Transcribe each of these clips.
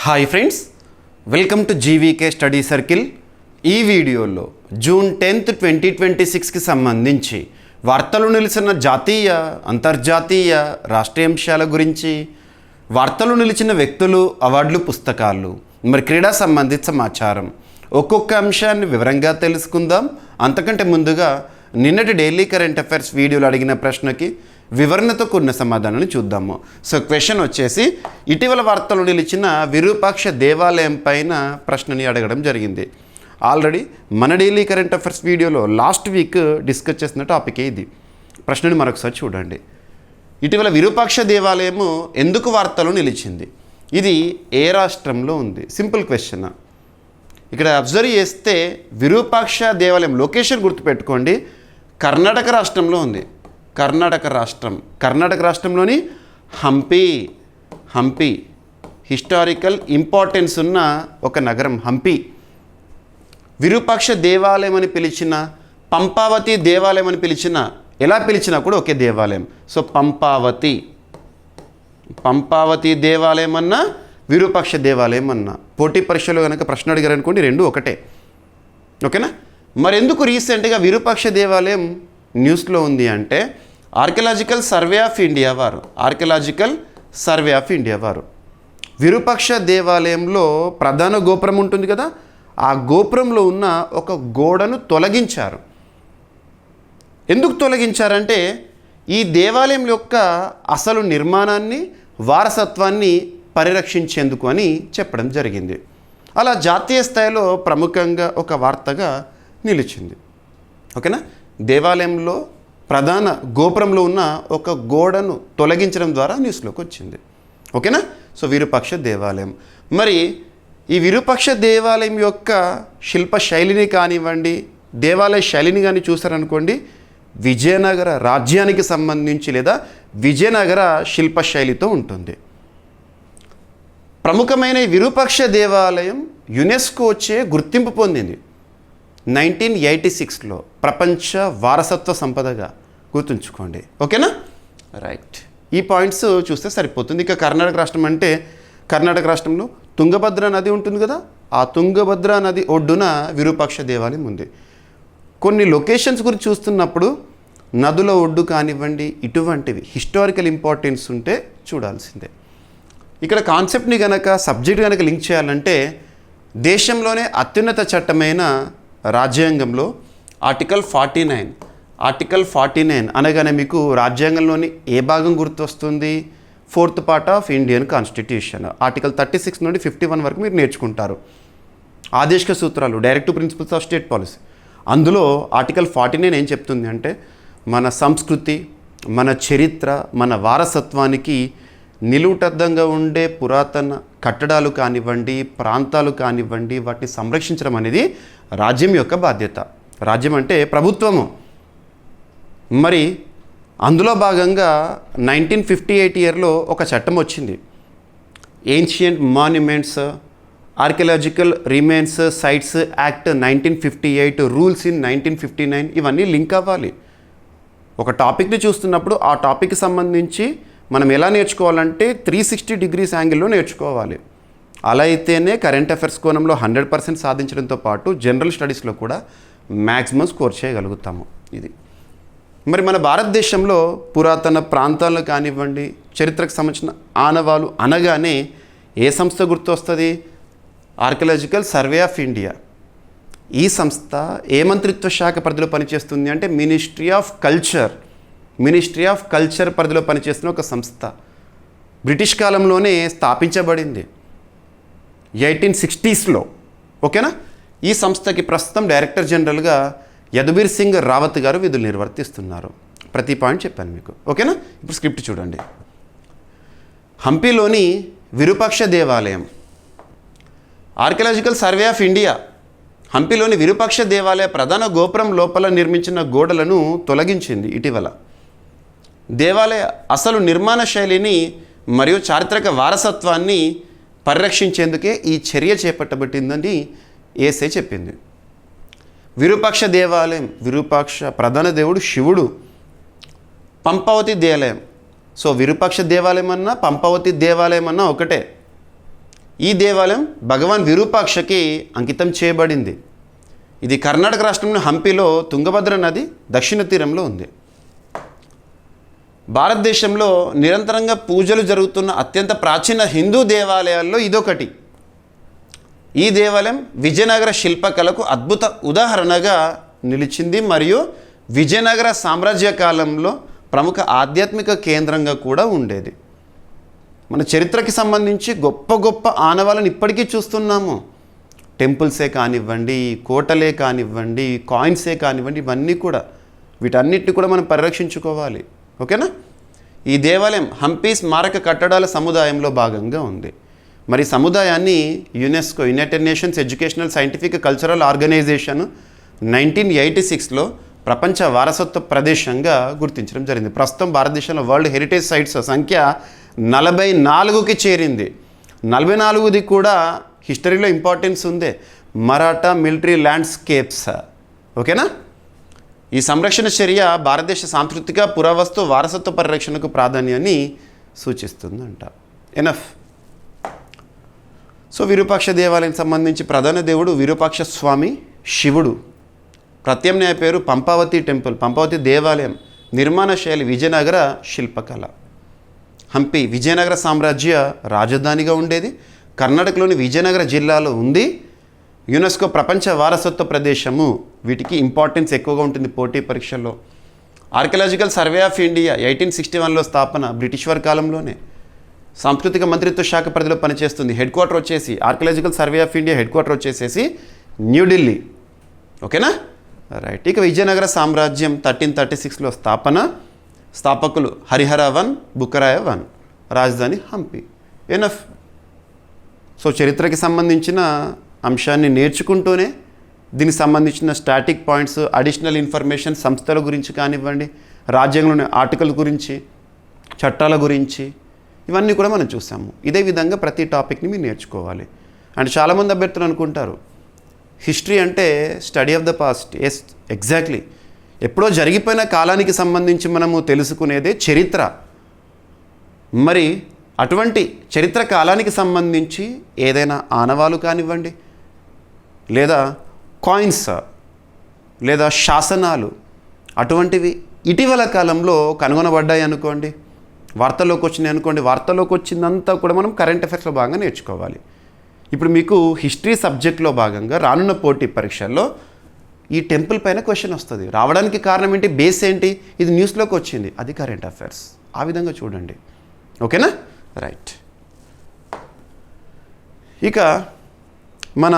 Hi friends, welcome to GVK study circle. ఈ వీడియోలో June 10, 2026కి సంబంధించి వార్తలు నిలిచిన జాతీయ, అంతర్జాతీయ, రాష్ట్రీయ అంశాల గురించి, వార్తలు నిలిచిన వ్యక్తులు, అవార్డులు, పుస్తకాలు, మరి క్రీడా సంబంధిత సమాచారం ఒక్కొక్క అంశాన్ని వివరంగా తెలుసుకుందాం. అంతకంటే ముందుగా నిన్నటి డైలీ కరెంట్ అఫైర్స్ వీడియోలో అడిగిన ప్రశ్నకి వివరణతో కూడిన సమాధానాన్ని చూద్దాము. సో క్వశ్చన్ వచ్చేసి, ఇటీవల వార్తలు నిలిచిన విరూపాక్ష దేవాలయం పైన ప్రశ్నని అడగడం జరిగింది. ఆల్రెడీ మన డైలీ కరెంట్ అఫైర్స్ వీడియోలో లాస్ట్ వీక్ డిస్కస్ చేసిన టాపికే ఇది. ప్రశ్నని మరొకసారి చూడండి. ఇటీవల విరూపాక్ష దేవాలయము ఎందుకు వార్తలు నిలిచింది? ఇది ఏ రాష్ట్రంలో ఉంది? Simple question. ఇక్కడ అబ్జర్వ్ చేస్తే విరూపాక్ష దేవాలయం లొకేషన్ గుర్తుపెట్టుకోండి, కర్ణాటక రాష్ట్రంలో ఉంది. కర్ణాటక రాష్ట్రంలోని హంపి హిస్టారికల్ ఇంపార్టెన్స్ ఉన్న ఒక నగరం హంపి. విరూపాక్ష దేవాలయం అని పిలిచిన, పంపావతి దేవాలయం అని పిలిచిన, ఎలా పిలిచినా కూడా ఒకే దేవాలయం. సో పంపావతి దేవాలయం అన్నా, విరూపాక్ష దేవాలయం అన్నా, పోటీ పరీక్షలో కనుక ప్రశ్న అడిగారు అనుకోండి, రెండు ఒకటే. ఓకేనా? మరి ఎందుకు రీసెంట్గా విరూపాక్ష దేవాలయం న్యూస్లో ఉంది అంటే, ఆర్కియలాజికల్ సర్వే ఆఫ్ ఇండియా వారు విరూపాక్ష దేవాలయంలో ప్రధాన గోపురం ఉంటుంది కదా, ఆ గోపురంలో ఉన్న ఒక గోడను తొలగించారు. ఎందుకు తొలగించారంటే, ఈ దేవాలయం యొక్క అసలు నిర్మాణాన్ని, వారసత్వాన్ని పరిరక్షించేందుకు అని చెప్పడం జరిగింది. అలా జాతీయ స్థాయిలో ప్రముఖంగా ఒక వార్తగా నిలిచింది. ఓకేనా? దేవాలయంలో ప్రధాన గోపురంలో ఉన్న ఒక గోడను తొలగించడం ద్వారా న్యూస్లోకి వచ్చింది. ఓకేనా? సో విరూపాక్ష దేవాలయం. మరి ఈ విరూపాక్ష దేవాలయం యొక్క శిల్ప శైలిని కానివ్వండి, దేవాలయ శైలిని కానీ చూసారనుకోండి, విజయనగర రాజ్యానికి సంబంధించి లేదా విజయనగర శిల్ప శైలితో ఉంటుంది. ప్రముఖమైన ఈ విరూపాక్ష దేవాలయం యునెస్కోచే గుర్తింపు పొందింది 1986లో ప్రపంచ వారసత్వ సంపదగా. గుర్తుంచుకోండి. ఓకేనా? రైట్. ఈ పాయింట్స్ చూస్తే సరిపోతుంది. ఇక కర్ణాటక రాష్ట్రం అంటే, కర్ణాటక రాష్ట్రంలో తుంగభద్ర నది ఉంటుంది కదా, ఆ తుంగభద్ర నది ఒడ్డున విరూపాక్ష దేవాలయం ఉంది. కొన్ని లొకేషన్స్ గురించి చూస్తున్నప్పుడు నదుల ఒడ్డు కానివ్వండి, ఇటువంటివి హిస్టారికల్ ఇంపార్టెన్స్ ఉంటే చూడాల్సిందే. ఇక్కడ కాన్సెప్ట్ని కనుక, సబ్జెక్ట్ కనుక లింక్ చేయాలంటే, దేశంలోనే అత్యున్నత చట్టమైన రాజ్యాంగంలో ఆర్టికల్ 49 అనగానే మీకు రాజ్యాంగంలోని ఏ భాగం గుర్తొస్తుంది? 4th part of Indian constitution. Article 36 నుండి 51 వరకు మీరు నేర్చుకుంటారు. ఆదేశిక సూత్రాలు, directive principles of state policy. అందులో ఆర్టికల్ 49 ఏం చెప్తుంది అంటే, మన సంస్కృతి, మన చరిత్ర, మన వారసత్వానికి నిలువుటద్దంగా ఉండే పురాతన కట్టడాలు కానివ్వండి, ప్రాంతాలు కానివ్వండి, వాటిని సంరక్షించడం అనేది రాజ్యం యొక్క బాధ్యత. రాజ్యం అంటే ప్రభుత్వము. మరి అందులో భాగంగా 1958 ఇయర్లో ఒక చట్టం వచ్చింది, ancient monuments archaeological remains sites act 1958, rules in 1959. ఇవన్నీ లింక్ అవ్వాలి. ఒక టాపిక్ని చూస్తున్నప్పుడు ఆ టాపిక్కి సంబంధించి మనం ఎలా నేర్చుకోవాలంటే 360 డిగ్రీస్ యాంగిల్లో నేర్చుకోవాలి. అలా అయితేనే కరెంట్ అఫైర్స్ కోణంలో 100% సాధించడంతో పాటు జనరల్ స్టడీస్లో కూడా మ్యాక్సిమం స్కోర్ చేయగలుగుతాము. ఇది మరి మన భారతదేశంలో పురాతన ప్రాంతాలు కానివ్వండి, చరిత్రకు సంబంధించిన ఆనవాలు అనగానే ఏ సంస్థ గుర్తొస్తుంది? Archaeological survey of India. ఈ సంస్థ ఏ మంత్రిత్వ శాఖ పరిధిలో పనిచేస్తుంది అంటే, మినిస్ట్రీ ఆఫ్ కల్చర్ పరిధిలో పనిచేస్తున్న ఒక సంస్థ. బ్రిటిష్ కాలంలోనే స్థాపించబడింది 1860స్లో. ఓకేనా? ఈ సంస్థకి ప్రస్తుతం డైరెక్టర్ జనరల్గా యదుబీర్ సింగ్ రావత్ గారు విధులు నిర్వర్తిస్తున్నారు. ప్రతి పాయింట్ చెప్పాను మీకు. ఓకేనా? ఇప్పుడు స్క్రిప్ట్ చూడండి. హంపిలోని విరూపాక్ష దేవాలయం. ఆర్కియలాజికల్ సర్వే ఆఫ్ ఇండియా హంపిలోని విరూపాక్ష దేవాలయ ప్రధాన గోపురం లోపల నిర్మించిన గోడలను తొలగించింది ఇటీవల. దేవాలయ అసలు నిర్మాణ శైలిని మరియు చారిత్రక వారసత్వాన్ని పరిరక్షించేందుకే ఈ చర్య చేపట్టబట్టిందని ఏసే చెప్పింది. విరూపాక్ష దేవాలయం, విరూపాక్ష ప్రధాన దేవుడు శివుడు. పంపావతి దేవాలయం, సో విరూపాక్ష దేవాలయం అన్నా పంపావతి దేవాలయం అన్నా ఒకటే. ఈ దేవాలయం భగవాన్ విరూపాక్షకి అంకితం చేయబడింది. ఇది కర్ణాటక రాష్ట్రంలోని హంపిలో తుంగభద్ర నది దక్షిణ తీరంలో ఉంది. భారతదేశంలో నిరంతరంగా పూజలు జరుగుతున్న అత్యంత ప్రాచీన హిందూ దేవాలయాల్లో ఇదొకటి. ఈ దేవాలయం విజయనగర శిల్పకళకు అద్భుత ఉదాహరణగా నిలిచింది మరియు విజయనగర సామ్రాజ్య కాలంలో ప్రముఖ ఆధ్యాత్మిక కేంద్రంగా కూడా ఉండేది. మన చరిత్రకి సంబంధించి గొప్ప గొప్ప ఆనవాళ్ళని ఇప్పటికీ చూస్తున్నాము. టెంపుల్సే కానివ్వండి, కోటలే కానివ్వండి, కాయిన్సే కానివ్వండి, ఇవన్నీ కూడా వీటన్నిటిని కూడా మనం పరిరక్షించుకోవాలి. ఓకేనా? ఈ దేవాలయం హంపి స్మారక కట్టడాల సముదాయంలో భాగంగా ఉంది. మరి సముదాయాన్ని UNESCO, united nations educational scientific cultural organisation 1986లో ప్రపంచ వారసత్వ ప్రదేశంగా గుర్తించడం జరిగింది. ప్రస్తుతం భారతదేశంలో వరల్డ్ హెరిటేజ్ సైట్స్ సంఖ్య 44కి చేరింది. 44ది కూడా హిస్టరీలో ఇంపార్టెన్స్ ఉంది. Maratha military landscapes. ఓకేనా? ఈ సంరక్షణ చర్య భారతదేశ సాంస్కృతిక పురావస్తు వారసత్వ పరిరక్షణకు ప్రాధాన్యాన్ని సూచిస్తుందంట. ఎనఫ్. సో విరూపాక్ష దేవాలయానికి సంబంధించి ప్రధాన దేవుడు విరూపాక్ష స్వామి శివుడు. ప్రత్యామ్నాయ పేరు పంపావతి టెంపుల్, పంపావతి దేవాలయం. నిర్మాణ శైలి విజయనగర శిల్పకళ. హంపి విజయనగర సామ్రాజ్య రాజధానిగా ఉండేది. కర్ణాటకలోని విజయనగర జిల్లాలో ఉంది. యునెస్కో ప్రపంచ వారసత్వ ప్రదేశము. వీటికి ఇంపార్టెన్స్ ఎక్కువగా ఉంటుంది పోటీ పరీక్షల్లో. ఆర్కియలాజికల్ సర్వే ఆఫ్ ఇండియా 1861లో స్థాపన, బ్రిటిష్ వారి కాలంలోనే. సాంస్కృతిక మంత్రిత్వ శాఖ పరిధిలో పనిచేస్తుంది. హెడ్ క్వార్టర్ వచ్చేసి archaeological survey of India head quarter వచ్చేసేసి న్యూఢిల్లీ. ఓకేనా? రైట్. ఇక విజయనగర సామ్రాజ్యం 1336లో స్థాపన. స్థాపకులు హరిహర 1, బుక్కరాయ 1. రాజధాని హంపి. ఎనఫ్. సో చరిత్రకి సంబంధించిన అంశాన్ని నేర్చుకుంటూనే దీనికి సంబంధించిన స్టాటిక్ పాయింట్స్, అడిషనల్ ఇన్ఫర్మేషన్, సంస్థల గురించి కానివ్వండి, రాజ్యాంగంలోని ఆర్టికల్ గురించి, చట్టాల గురించి, ఇవన్నీ కూడా మనం చూసాము. ఇదే విధంగా ప్రతి టాపిక్ని మీరు నేర్చుకోవాలి. అండ్ చాలామంది అభ్యర్థులు అనుకుంటారు హిస్టరీ అంటే study of the past. Yes, exactly. ఎప్పుడో జరిగిపోయిన కాలానికి సంబంధించి మనము తెలుసుకునేదే చరిత్ర. మరి అటువంటి చరిత్ర కాలానికి సంబంధించి ఏదైనా ఆనవాలు కానివ్వండి, లేదా కాయిన్స్, లేదా శాసనాలు అటువంటివి ఇటీవల కాలంలో కనుగొనబడ్డాయి అనుకోండి, వార్తల్లోకి వచ్చినాయి అనుకోండి, వార్తల్లోకి వచ్చిందంతా కూడా మనం కరెంట్ అఫైర్స్లో భాగంగా నేర్చుకోవాలి. ఇప్పుడు మీకు హిస్టరీ సబ్జెక్ట్లో భాగంగా రానున్న పోటీ పరీక్షల్లో ఈ టెంపుల్ పైన క్వశ్చన్ వస్తుంది. రావడానికి కారణం ఏంటి, బేస్ ఏంటి, ఇది న్యూస్లోకి వచ్చింది, అది కరెంట్ అఫైర్స్. ఆ విధంగా చూడండి. ఓకేనా? రైట్. ఇక మన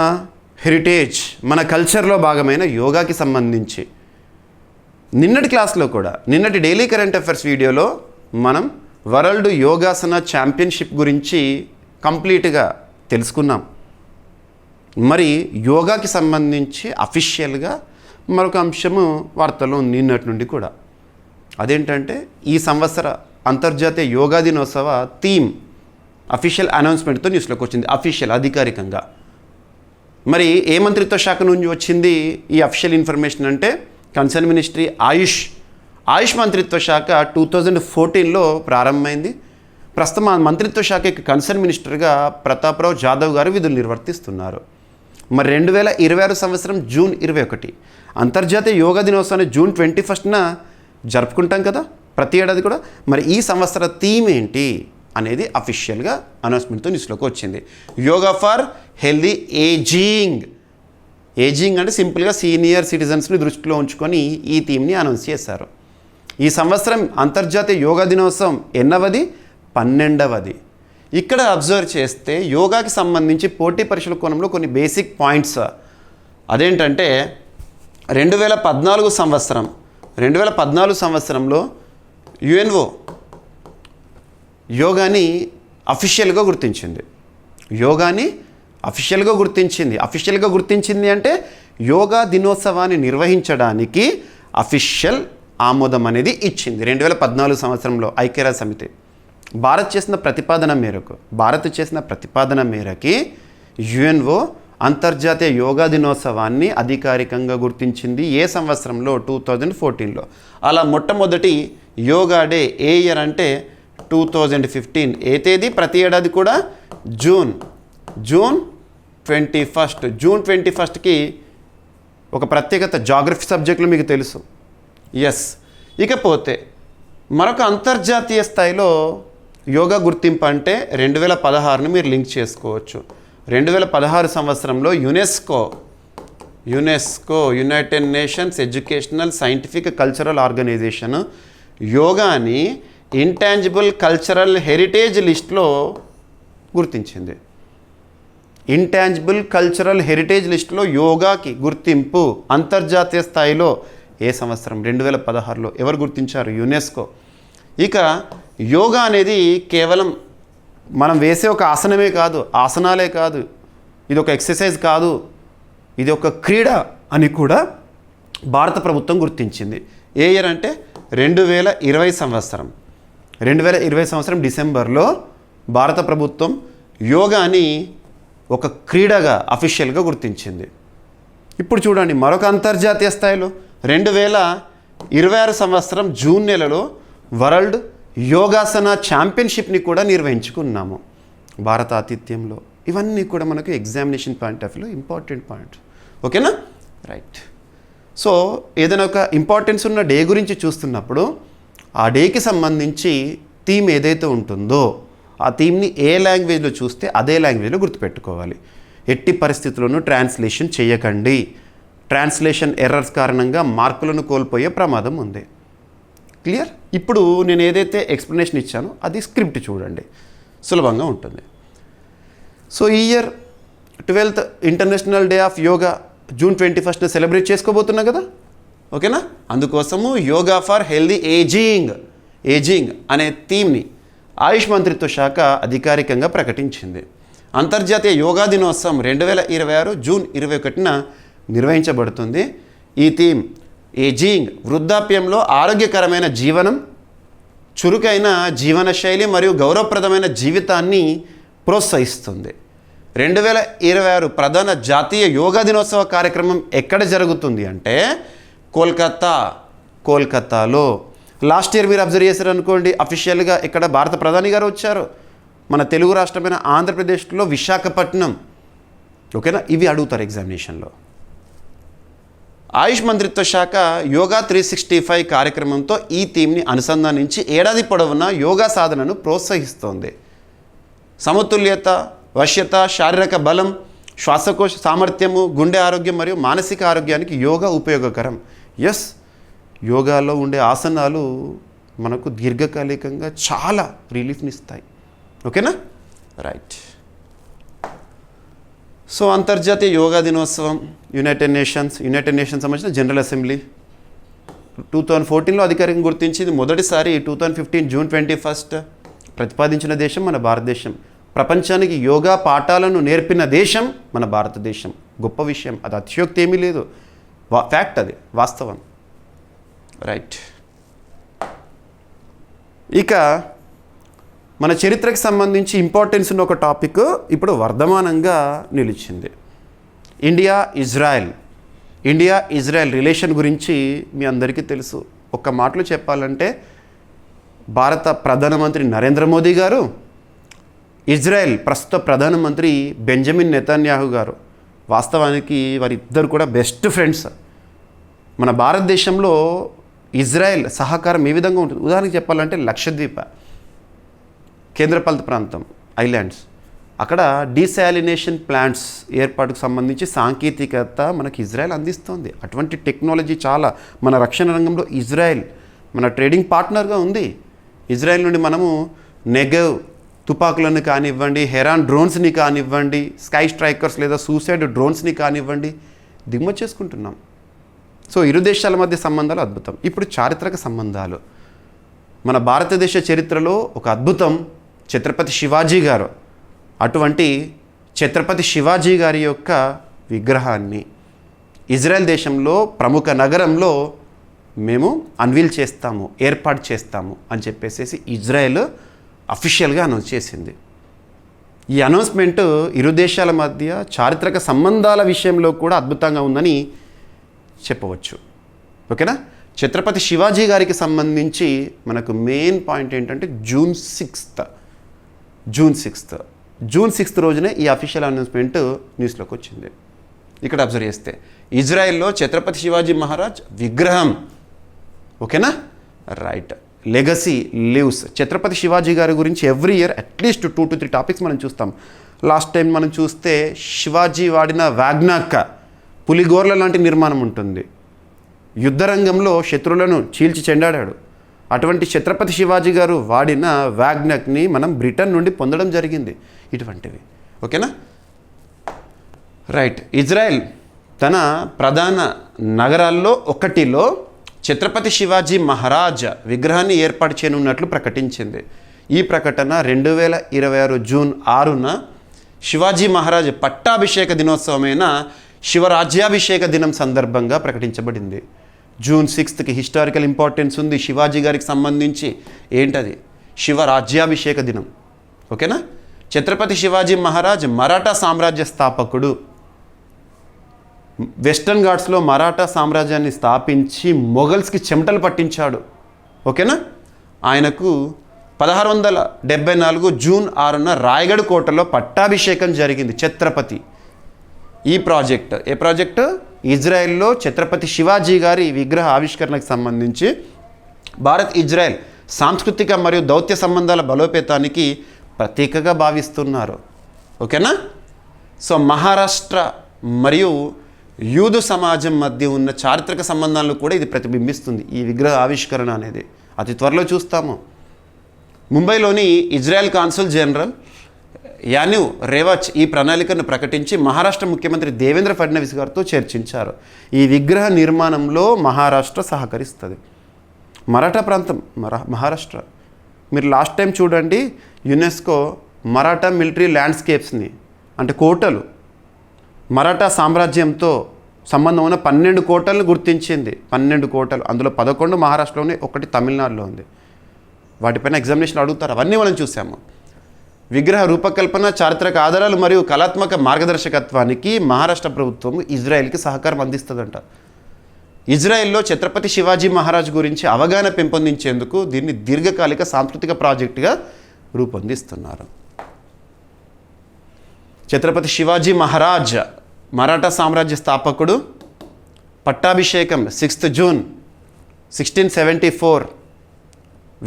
హెరిటేజ్, మన కల్చర్లో భాగమైన యోగాకి సంబంధించి నిన్నటి క్లాస్లో కూడా, నిన్నటి డైలీ కరెంట్ అఫైర్స్ వీడియోలో మనం వరల్డ్ యోగాసన ఛాంపియన్షిప్ గురించి కంప్లీట్గా తెలుసుకున్నాం. మరి యోగాకి సంబంధించి అఫీషియల్గా మరొక అంశము వార్తల్లో నిన్నటి నుండి కూడా. అదేంటంటే ఈ సంవత్సర అంతర్జాతీయ యోగా దినోత్సవ థీమ్ అఫీషియల్ అనౌన్స్మెంట్తో న్యూస్లోకి వచ్చింది, అఫీషియల్, అధికారికంగా. మరి ఏ మంత్రిత్వ శాఖ నుంచి వచ్చింది ఈ అఫీషియల్ ఇన్ఫర్మేషన్ అంటే కన్సర్న్ మినిస్ట్రీ ఆయుష్ మంత్రిత్వ శాఖ 2014లో ప్రారంభమైంది. ప్రస్తుతం ఆ మంత్రిత్వ శాఖకి కన్సర్న్ మినిస్టర్గా ప్రతాప్రావు జాదవ్ గారు విధులు నిర్వర్తిస్తున్నారు. మరి 2026 సంవత్సరం జూన్ 21 అంతర్జాతీయ యోగా దినోత్సవాన్ని జూన్ 21న జరుపుకుంటాం కదా ప్రతి ఏడాది కూడా. మరి ఈ సంవత్సర థీమ్ ఏంటి అనేది అఫీషియల్గా అనౌన్స్మెంట్తో న్యూస్లోకి వచ్చింది. Yoga for healthy ageing. Ageing అంటే సింపుల్గా సీనియర్ సిటిజన్స్ని దృష్టిలో ఉంచుకొని ఈ థీమ్ని అనౌన్స్ చేశారు. ఈ సంవత్సరం అంతర్జాతీయ యోగా దినోత్సవం ఎన్నవది? 12వది. ఇక్కడ అబ్జర్వ్ చేస్తే యోగాకి సంబంధించి పోటీ పరీక్షల కోణంలో కొన్ని బేసిక్ పాయింట్స్. అదేంటంటే 2014 సంవత్సరంలో యుఎన్ఓ యోగాని అఫీషియల్గా గుర్తించింది. అఫీషియల్గా గుర్తించింది అంటే యోగా దినోత్సవాన్ని నిర్వహించడానికి అఫీషియల్ ఆమోదం అనేది ఇచ్చింది 2014 సంవత్సరంలో ఐక్యరాజ్య సమితి. భారత్ చేసిన ప్రతిపాదన మేరకి యుఎన్ఓ అంతర్జాతీయ యోగా దినోత్సవాన్ని అధికారికంగా గుర్తించింది. ఏ సంవత్సరంలో? 2014లో. అలా మొట్టమొదటి యోగా డే ఏ ఇయర్ అంటే 2015. ఏ తేదీ? ప్రతి ఏడాది కూడా జూన్ జూన్ 21. జూన్ 21కి ఒక ప్రత్యేకత జాగ్రఫీ సబ్జెక్టులు మీకు తెలుసు. ఎస్. ఇకపోతే మరొక అంతర్జాతీయ స్థాయిలో యోగా గుర్తింపు అంటే 2016ని మీరు లింక్ చేసుకోవచ్చు. 2016 సంవత్సరంలో UNESCO united nations educational scientific cultural organisation యోగాని ఇంటాంజిబుల్ కల్చరల్ హెరిటేజ్ లిస్ట్లో గుర్తించింది. ఇంటాంజిబుల్ కల్చరల్ హెరిటేజ్ లిస్టులో యోగాకి గుర్తింపు అంతర్జాతీయ స్థాయిలో ఏ సంవత్సరం? 2016లో. ఎవరు గుర్తించారు? యునెస్కో. ఇక యోగా అనేది కేవలం మనం వేసే ఒక ఆసనమే కాదు, ఆసనాలే కాదు, ఇది ఒక ఎక్సర్సైజ్ కాదు, ఇది ఒక క్రీడ అని కూడా భారత ప్రభుత్వం గుర్తించింది. ఏ ఇయర్ అంటే 2020 సంవత్సరం. 2020 సంవత్సరం డిసెంబర్లో భారత ప్రభుత్వం యోగాని ఒక క్రీడగా అఫీషియల్గా గుర్తించింది. ఇప్పుడు చూడండి మరొక అంతర్జాతీయ స్థాయిలో 2026 సంవత్సరం జూన్ నెలలో వరల్డ్ యోగాసన ఛాంపియన్షిప్ని కూడా నిర్వహించుకున్నాము భారత ఆతిథ్యంలో. ఇవన్నీ కూడా మనకు ఎగ్జామినేషన్ పాయింట్ ఆఫ్ వ్యూలో ఇంపార్టెంట్ పాయింట్. ఓకేనా? రైట్. సో ఏదైనా ఒక ఇంపార్టెన్స్ ఉన్న డే గురించి చూస్తున్నప్పుడు ఆ డేకి సంబంధించి థీమ్ ఏదైతే ఉంటుందో ఆ థీమ్ని ఏ లాంగ్వేజ్లో చూస్తే అదే లాంగ్వేజ్లో గుర్తుపెట్టుకోవాలి. ఎట్టి పరిస్థితుల్లోనూ ట్రాన్స్లేషన్ చేయకండి. ట్రాన్స్లేషన్ ఎర్రర్స్ కారణంగా మార్కులను కోల్పోయే ప్రమాదం ఉంది. క్లియర్? ఇప్పుడు నేను ఏదైతే ఎక్స్ప్లెనేషన్ ఇచ్చానో అది స్క్రిప్ట్ చూడండి, సులభంగా ఉంటుంది. సో ఈ year 12th international day of yoga June 21 celebrate చేసుకోబోతున్నా కదా. ఓకేనా? అందుకోసము యోగా ఫర్ హెల్దీ ఏజింగ్ అనే థీమ్ని ఆయుష్ మంత్రిత్వ శాఖ అధికారికంగా ప్రకటించింది. అంతర్జాతీయ యోగా దినోత్సవం 2026 జూన్ 21న నిర్వహించబడుతుంది. ఈ థీమ్ ఏజింగ్, వృద్ధాప్యంలో ఆరోగ్యకరమైన జీవనం, చురుకైన జీవనశైలి మరియు గౌరవప్రదమైన జీవితాన్ని ప్రోత్సహిస్తుంది. 2026 ప్రధాన జాతీయ యోగా దినోత్సవ కార్యక్రమం ఎక్కడ జరుగుతుంది అంటే కోల్కతాలో. లాస్ట్ ఇయర్ మీరు అబ్జర్వ్ చేశారు అనుకోండి, అఫీషియల్గా ఇక్కడ భారత ప్రధాని గారు వచ్చారు. మన తెలుగు రాష్ట్రమైన ఆంధ్రప్రదేశ్లో విశాఖపట్నం. ఓకేనా? ఇవి అడుగుతారు ఎగ్జామినేషన్లో. ఆయుష్ మంత్రిత్వ శాఖ యోగా 365 కార్యక్రమంతో ఈ థీమ్ని అనుసంధానించి ఏడాది పొడవునా యోగా సాధనను ప్రోత్సహిస్తోంది. సమతుల్యత, వశ్యత, శారీరక బలం, శ్వాసకోశ సామర్థ్యము, గుండె ఆరోగ్యం మరియు మానసిక ఆరోగ్యానికి యోగా ఉపయోగకరం. ఎస్, యోగాలో ఉండే ఆసనాలు మనకు దీర్ఘకాలికంగా చాలా రిలీఫ్ని ఇస్తాయి. ఓకేనా? రైట్. సో అంతర్జాతీయ యోగా దినోత్సవం యునైటెడ్ నేషన్స్ సంబంధించిన జనరల్ అసెంబ్లీ 2014లో అధికారికంగా గుర్తించింది. మొదటిసారి 2015 జూన్ 21 ప్రతిపాదించిన దేశం మన భారతదేశం. ప్రపంచానికి యోగా పాఠాలను నేర్పిన దేశం మన భారతదేశం. గొప్ప విషయం, అది అతిశయోక్తి ఏమీ లేదు, ఫ్యాక్ట్, అది వాస్తవం. రైట్. ఇక మన చరిత్రకి సంబంధించి ఇంపార్టెన్స్ ఉన్న ఒక టాపిక్ ఇప్పుడు వర్ధమానంగా నిలిచింది. ఇండియా ఇజ్రాయెల్ రిలేషన్ గురించి మీ అందరికీ తెలుసు. ఒక్క మాటలో చెప్పాలంటే భారత ప్రధానమంత్రి నరేంద్ర మోదీ గారు, ఇజ్రాయెల్ ప్రస్తుత ప్రధానమంత్రి బెంజమిన్ నెతన్యాహు గారు, వాస్తవానికి వారిద్దరు కూడా బెస్ట్ ఫ్రెండ్స్. మన భారతదేశంలో ఇజ్రాయెల్ సహకారం ఏ విధంగా ఉంటుంది? ఉదాహరణకు చెప్పాలంటే లక్షద్వీప, కేంద్రపాలిత ప్రాంతం, ఐలాండ్స్, అక్కడ డీసాలినేషన్ ప్లాంట్స్ ఏర్పాటుకు సంబంధించి సాంకేతికత మనకి ఇజ్రాయెల్ అందిస్తోంది. అటువంటి టెక్నాలజీ చాలా మన రక్షణ రంగంలో ఇజ్రాయెల్ మన ట్రేడింగ్ పార్ట్నర్గా ఉంది. ఇజ్రాయెల్ నుండి మనము నెగెవ్ తుపాకులను కానివ్వండి, హెరాన్ డ్రోన్స్ని కానివ్వండి, స్కై స్ట్రైకర్స్ లేదా సూసైడ్ డ్రోన్స్ని కానివ్వండి దిగుమతి చేసుకుంటున్నాం. సో ఇరు దేశాల మధ్య సంబంధాలు అద్భుతం. ఇప్పుడు చారిత్రక సంబంధాలు. మన భారతదేశ చరిత్రలో ఒక అద్భుతం ఛత్రపతి శివాజీ గారు. అటువంటి ఛత్రపతి శివాజీ గారి యొక్క విగ్రహాన్ని ఇజ్రాయెల్ దేశంలో ప్రముఖ నగరంలో మేము అన్వీల్ చేస్తాము, ఏర్పాటు చేస్తాము అని చెప్పేసి ఇజ్రాయెల్ అఫీషియల్గా అనౌన్స్ చేసింది. ఈ అనౌన్స్మెంట్ ఇరు దేశాల మధ్య చారిత్రక సంబంధాల విషయంలో కూడా అద్భుతంగా ఉందని చెప్పవచ్చు. ఓకేనా? ఛత్రపతి శివాజీ గారికి సంబంధించి మనకు మెయిన్ పాయింట్ ఏంటంటే జూన్ 6 జూన్ 6 రోజునే ఈ అఫీషియల్ అనౌన్స్మెంట్ న్యూస్లోకి వచ్చింది. ఇక్కడ అబ్జర్వ్ చేస్తే ఇజ్రాయెల్లో ఛత్రపతి శివాజీ మహారాజ్ విగ్రహం, ఓకేనా, right. Legacy lives. Chhatrapati Shivaji గారి గురించి every year at least 2 to 3 topics మనం చూస్తాం. లాస్ట్ టైం మనం చూస్తే శివాజీ వాడిన వాగ్నాక్క, పులిగోర్ల లాంటి నిర్మాణం ఉంటుంది. యుద్ధరంగంలో శత్రువులను చీల్చి చెండాడాడు. అటువంటి ఛత్రపతి శివాజీ గారు వాడిన వాగ్నక్ని మనం బ్రిటన్ నుండి పొందడం జరిగింది. ఇటువంటివి, ఓకేనా, రైట్. ఇజ్రాయెల్ తన ప్రధాన నగరాల్లో ఒకటిలో ఛత్రపతి శివాజీ మహారాజ్ విగ్రహాన్ని ఏర్పాటు చేయనున్నట్లు ప్రకటించింది. ఈ ప్రకటన 2026 జూన్ 6న శివాజీ మహారాజ్ పట్టాభిషేక దినోత్సవమైన శివరాజ్యాభిషేక దినం సందర్భంగా ప్రకటించబడింది. జూన్ 6కి హిస్టారికల్ ఇంపార్టెన్స్ ఉంది శివాజీ గారికి సంబంధించి. ఏంటది? శివరాజ్యాభిషేక దినం, ఓకేనా. ఛత్రపతి శివాజీ మహారాజ్ మరాఠా సామ్రాజ్య స్థాపకుడు. వెస్టర్న్ ఘాట్స్లో మరాఠా సామ్రాజ్యాన్ని స్థాపించి మొఘల్స్కి చెమటలు పట్టించాడు, ఓకేనా. ఆయనకు 1674 జూన్ 6న రాయగఢ్ కోటలో పట్టాభిషేకం జరిగింది. ఛత్రపతి. ఈ ప్రాజెక్ట్, ఏ ప్రాజెక్టు? ఇజ్రాయెల్లో ఛత్రపతి శివాజీ గారి విగ్రహ ఆవిష్కరణకు సంబంధించి భారత్ ఇజ్రాయెల్ సాంస్కృతిక మరియు దౌత్య సంబంధాల బలోపేతానికి ప్రతీకగా భావిస్తున్నారు, ఓకేనా. సో మహారాష్ట్ర మరియు యూదు సమాజం మధ్య ఉన్న చారిత్రక సంబంధాలను కూడా ఇది ప్రతిబింబిస్తుంది, ఈ విగ్రహ ఆవిష్కరణ అనేది. అతి త్వరలో చూస్తాము. ముంబైలోని ఇజ్రాయెల్ కాన్సుల్ జనరల్ యానివ్ రేవాచ్ ఈ ప్రణాళికను ప్రకటించి మహారాష్ట్ర ముఖ్యమంత్రి దేవేంద్ర ఫడ్నవీస్ గారితో చర్చించారు. ఈ విగ్రహ నిర్మాణంలో మహారాష్ట్ర సహకరిస్తుంది. మరాఠా ప్రాంతం, మహారాష్ట్ర. మీరు లాస్ట్ టైం చూడండి, యునెస్కో మరాఠా మిలిటరీ ల్యాండ్స్కేప్స్ని, అంటే కోటలు, మరాఠా సామ్రాజ్యంతో సంబంధం ఉన్న 12 కోటలను గుర్తించింది. 12 కోటలు, అందులో 11 మహారాష్ట్రలోనే, ఒకటి తమిళనాడులో ఉంది. వాటిపైన ఎగ్జామినేషన్ అడుగుతారు, అవన్నీ మనం చూసాము. విగ్రహ రూపకల్పన, చారిత్రక ఆధారాలు మరియు కళాత్మక మార్గదర్శకత్వానికి మహారాష్ట్ర ప్రభుత్వం ఇజ్రాయెల్కి సహకారం అందిస్తుందంట. ఇజ్రాయెల్లో ఛత్రపతి శివాజీ మహారాజ్ గురించి అవగాహన పెంపొందించేందుకు దీన్ని దీర్ఘకాలిక సాంస్కృతిక ప్రాజెక్టుగా రూపొందిస్తున్నారు. ఛత్రపతి శివాజీ మహారాజ్ మరాఠా సామ్రాజ్య స్థాపకుడు. పట్టాభిషేకం 6 జూన్ 1674,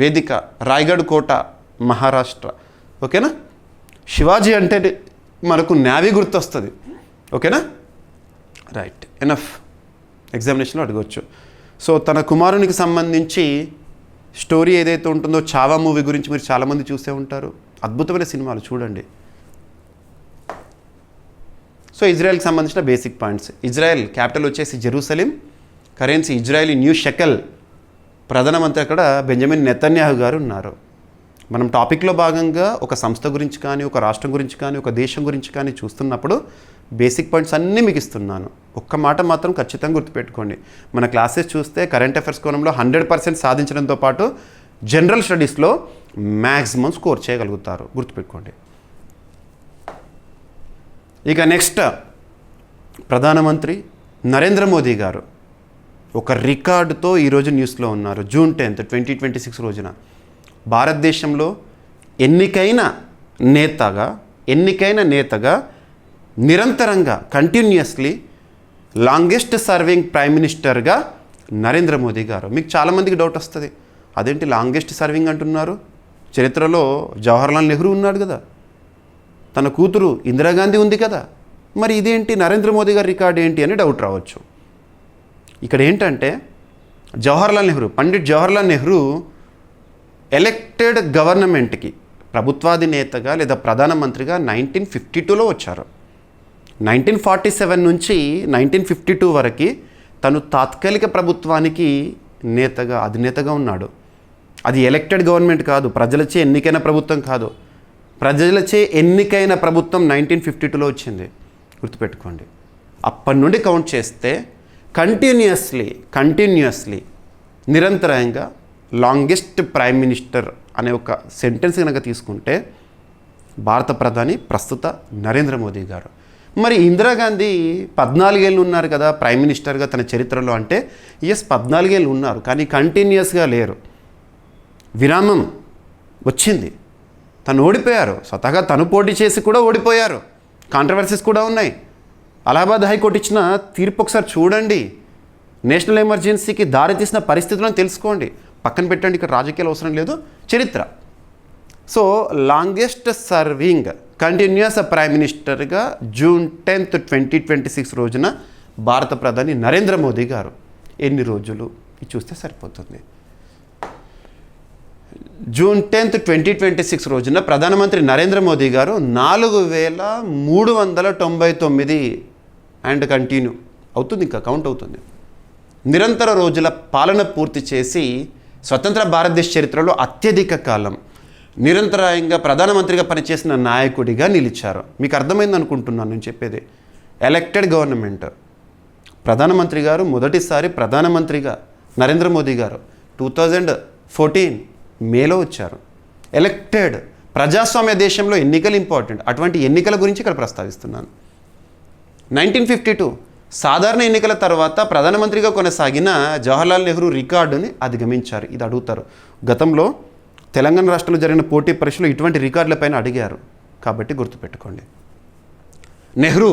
వేదిక రాయగఢ్ కోట, మహారాష్ట్ర, ఓకేనా. శివాజీ అంటే మనకు నేవీ గుర్తొస్తుంది, ఓకేనా, రైట్. ఎనఫ్. ఎగ్జామినేషన్లో అడగవచ్చు. సో తన కుమారునికి సంబంధించి స్టోరీ ఏదైతే ఉంటుందో, చావా మూవీ గురించి మీరు చాలామంది చూసే ఉంటారు. అద్భుతమైన సినిమాలు, చూడండి. సో ఇజ్రాయెల్కి సంబంధించిన బేసిక్ పాయింట్స్. ఇజ్రాయెల్ క్యాపిటల్ వచ్చేసి Jerusalem, currency Israeli new shekel, ప్రధానమంత్రి అక్కడ బెంజమిన్ నెతన్యాహు గారు ఉన్నారు. మనం టాపిక్లో భాగంగా ఒక సంస్థ గురించి కానీ, ఒక రాష్ట్రం గురించి కానీ, ఒక దేశం గురించి కానీ చూస్తున్నప్పుడు బేసిక్ పాయింట్స్ అన్నీ మీకు ఇస్తున్నాను. ఒక్క మాట మాత్రం ఖచ్చితంగా గుర్తుపెట్టుకోండి. మన క్లాసెస్ చూస్తే కరెంట్ అఫైర్స్ కోణంలో 100% సాధించడంతో పాటు జనరల్ స్టడీస్లో మ్యాక్సిమం స్కోర్ చేయగలుగుతారు, గుర్తుపెట్టుకోండి. ఇక నెక్స్ట్, ప్రధానమంత్రి నరేంద్ర మోదీ గారు ఒక రికార్డుతో ఈరోజు న్యూస్లో ఉన్నారు. జూన్ 10, 2026 రోజున భారతదేశంలో ఎన్నికైన నేతగా నిరంతరంగా కంటిన్యూస్లీ లాంగెస్ట్ సర్వింగ్ ప్రైమ్ మినిస్టర్గా నరేంద్ర మోదీ గారు. మీకు చాలామందికి డౌట్ వస్తుంది, అదేంటి లాంగెస్ట్ సర్వింగ్ అంటున్నారు? చరిత్రలో జవహర్లాల్ నెహ్రూ ఉన్నాడు కదా, తన కూతురు ఇందిరాగాంధీ ఉంది కదా, మరి ఇదేంటి నరేంద్ర మోదీ గారి రికార్డ్ ఏంటి అని డౌట్ రావచ్చు. ఇక్కడ ఏంటంటే పండిట్ జవహర్లాల్ నెహ్రూ ఎలక్టెడ్ గవర్నమెంట్కి ప్రభుత్వాధినేతగా లేదా ప్రధానమంత్రిగా 1952లో వచ్చారు. 1947 నుంచి 1952 వరకు తను తాత్కాలిక ప్రభుత్వానికి అధినేతగా ఉన్నాడు. అది ఎలక్టెడ్ గవర్నమెంట్ కాదు, ప్రజలచే ఎన్నికైన ప్రభుత్వం కాదు. ప్రజలచే ఎన్నికైన ప్రభుత్వం 1952లో వచ్చింది, గుర్తుపెట్టుకోండి. అప్పటి నుండి కౌంట్ చేస్తే కంటిన్యూస్లీ నిరంతరంగా లాంగెస్ట్ ప్రైమ్ మినిస్టర్ అనే ఒక సెంటెన్స్ కనుక తీసుకుంటే భారత ప్రధాని ప్రస్తుత నరేంద్ర మోదీ గారు. మరి ఇందిరాగాంధీ 14 ఏళ్ళు ఉన్నారు కదా ప్రైమ్ మినిస్టర్గా తన చరిత్రలో అంటే, 14 ఏళ్ళు ఉన్నారు, కానీ కంటిన్యూస్గా లేరు. విరామం వచ్చింది. తను ఓడిపోయారు, స్వతహాగా తను పోటీ చేసి కూడా ఓడిపోయారు. కాంట్రవర్సీస్ కూడా ఉన్నాయి. అలహాబాద్ హైకోర్టు ఇచ్చిన తీర్పు ఒకసారి చూడండి. నేషనల్ ఎమర్జెన్సీకి దారితీసిన పరిస్థితులను తెలుసుకోండి. పక్కన పెట్టండి, ఇక్కడ రాజకీయాలు అవసరం లేదు, చరిత్ర. So longest serving continuous prime మినిస్టర్గా June 10, 2026 రోజున భారత ప్రధాని నరేంద్ర మోదీ గారు. ఎన్ని రోజులు ఇది చూస్తే సరిపోతుంది. June 10, 2026 రోజున ప్రధానమంత్రి నరేంద్ర మోదీ గారు 4399 అండ్ కంటిన్యూ అవుతుంది, ఇంకా కౌంట్ అవుతుంది, నిరంతర రోజుల పాలన పూర్తి చేసి స్వతంత్ర భారతదేశ చరిత్రలో అత్యధిక కాలం నిరంతరాయంగా ప్రధానమంత్రిగా పనిచేసిన నాయకుడిగా నిలిచారు. మీకు అర్థమైంది అనుకుంటున్నాను నేను చెప్పేది. ఎలక్టెడ్ గవర్నమెంట్, ప్రధానమంత్రి గారు మొదటిసారి ప్రధానమంత్రిగా నరేంద్ర మోదీ గారు 2014 మేలో వచ్చారు. ఎలక్టెడ్, ప్రజాస్వామ్య దేశంలో ఎన్నికలు ఇంపార్టెంట్. అటువంటి ఎన్నికల గురించి ఇక్కడ ప్రస్తావిస్తున్నాను. 1952 సాధారణ ఎన్నికల తర్వాత ప్రధానమంత్రిగా కొనసాగిన జవహర్లాల్ నెహ్రూ రికార్డుని అధిగమించారు. ఇది అడుగుతారు. గతంలో తెలంగాణ రాష్ట్రంలో జరిగిన పోటీ పరీక్షలు ఇటువంటి రికార్డులపైన అడిగారు, కాబట్టి గుర్తుపెట్టుకోండి. నెహ్రూ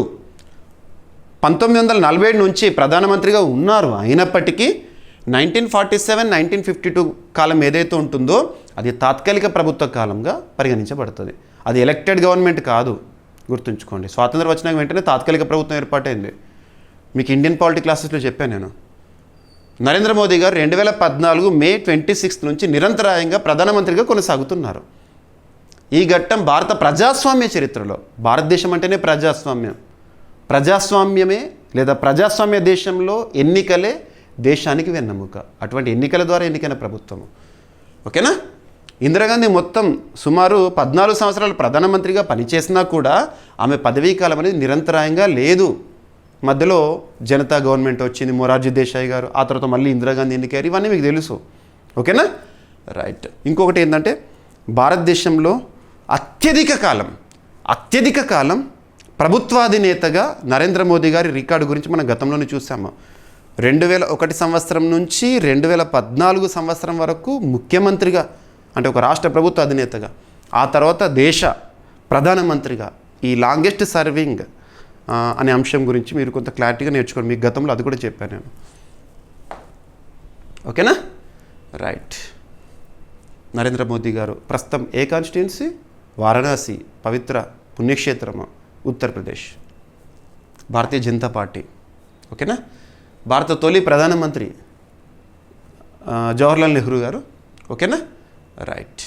1947 నుంచి ప్రధానమంత్రిగా ఉన్నారు. అయినప్పటికీ 1947, 1952 కాలం ఏదైతే ఉంటుందో అది తాత్కాలిక ప్రభుత్వ కాలంగా పరిగణించబడుతుంది. అది ఎలక్టెడ్ గవర్నమెంట్ కాదు, గుర్తుంచుకోండి. స్వాతంత్రం వచ్చినాక వెంటనే తాత్కాలిక ప్రభుత్వం ఏర్పాటైంది. మీకు ఇండియన్ పాలిటీ క్లాసెస్లో చెప్పాను నేను. నరేంద్ర మోదీ గారు 2014 మే 26 నుంచి నిరంతరాయంగా ప్రధానమంత్రిగా కొనసాగుతున్నారు. ఈ ఘట్టం భారత ప్రజాస్వామ్య చరిత్రలో, భారతదేశం అంటేనే ప్రజాస్వామ్యం, ప్రజాస్వామ్యమే లేదా ప్రజాస్వామ్య దేశంలో ఎన్నికలే దేశానికి వెన్నెముక. అటువంటి ఎన్నికల ద్వారా ఎన్నికైన ప్రభుత్వము. ఓకేనా? ఇందిరాగాంధీ మొత్తం సుమారు 14 సంవత్సరాలు ప్రధానమంత్రిగా పనిచేసినా కూడా ఆమె పదవీ కాలం అనేది నిరంతరాయంగా లేదు. మధ్యలో జనతా గవర్నమెంట్ వచ్చింది, మొరార్జీ దేశాయ్ గారు, ఆ తర్వాత మళ్ళీ ఇందిరాగాంధీ ఎన్నికయ్యారు. ఇవన్నీ మీకు తెలుసు. ఓకేనా? రైట్. ఇంకొకటి ఏంటంటే భారతదేశంలో అత్యధిక కాలం ప్రభుత్వాధినేతగా నరేంద్ర మోదీ గారి రికార్డు గురించి మనం గతంలోనే చూసాము. 2001 సంవత్సరం నుంచి 2014 సంవత్సరం వరకు ముఖ్యమంత్రిగా, అంటే ఒక రాష్ట్ర ప్రభుత్వ అధినేతగా, ఆ తర్వాత దేశ ప్రధానమంత్రిగా, ఈ లాంగెస్ట్ సర్వింగ్ అనే అంశం గురించి మీరు కొంత క్లారిటీగా నేర్చుకోండి. మీకు గతంలో అది కూడా చెప్పాను నేను. ఓకేనా? రైట్. నరేంద్ర మోదీ గారు ప్రస్తుతం ఏ కాన్స్టిట్యున్సీ? వారణాసి, పవిత్ర పుణ్యక్షేత్రము, ఉత్తరప్రదేశ్, భారతీయ జనతా పార్టీ. ఓకేనా? భారత తొలి ప్రధానమంత్రి జవహర్లాల్ నెహ్రూ గారు. ఓకేనా? రైట్.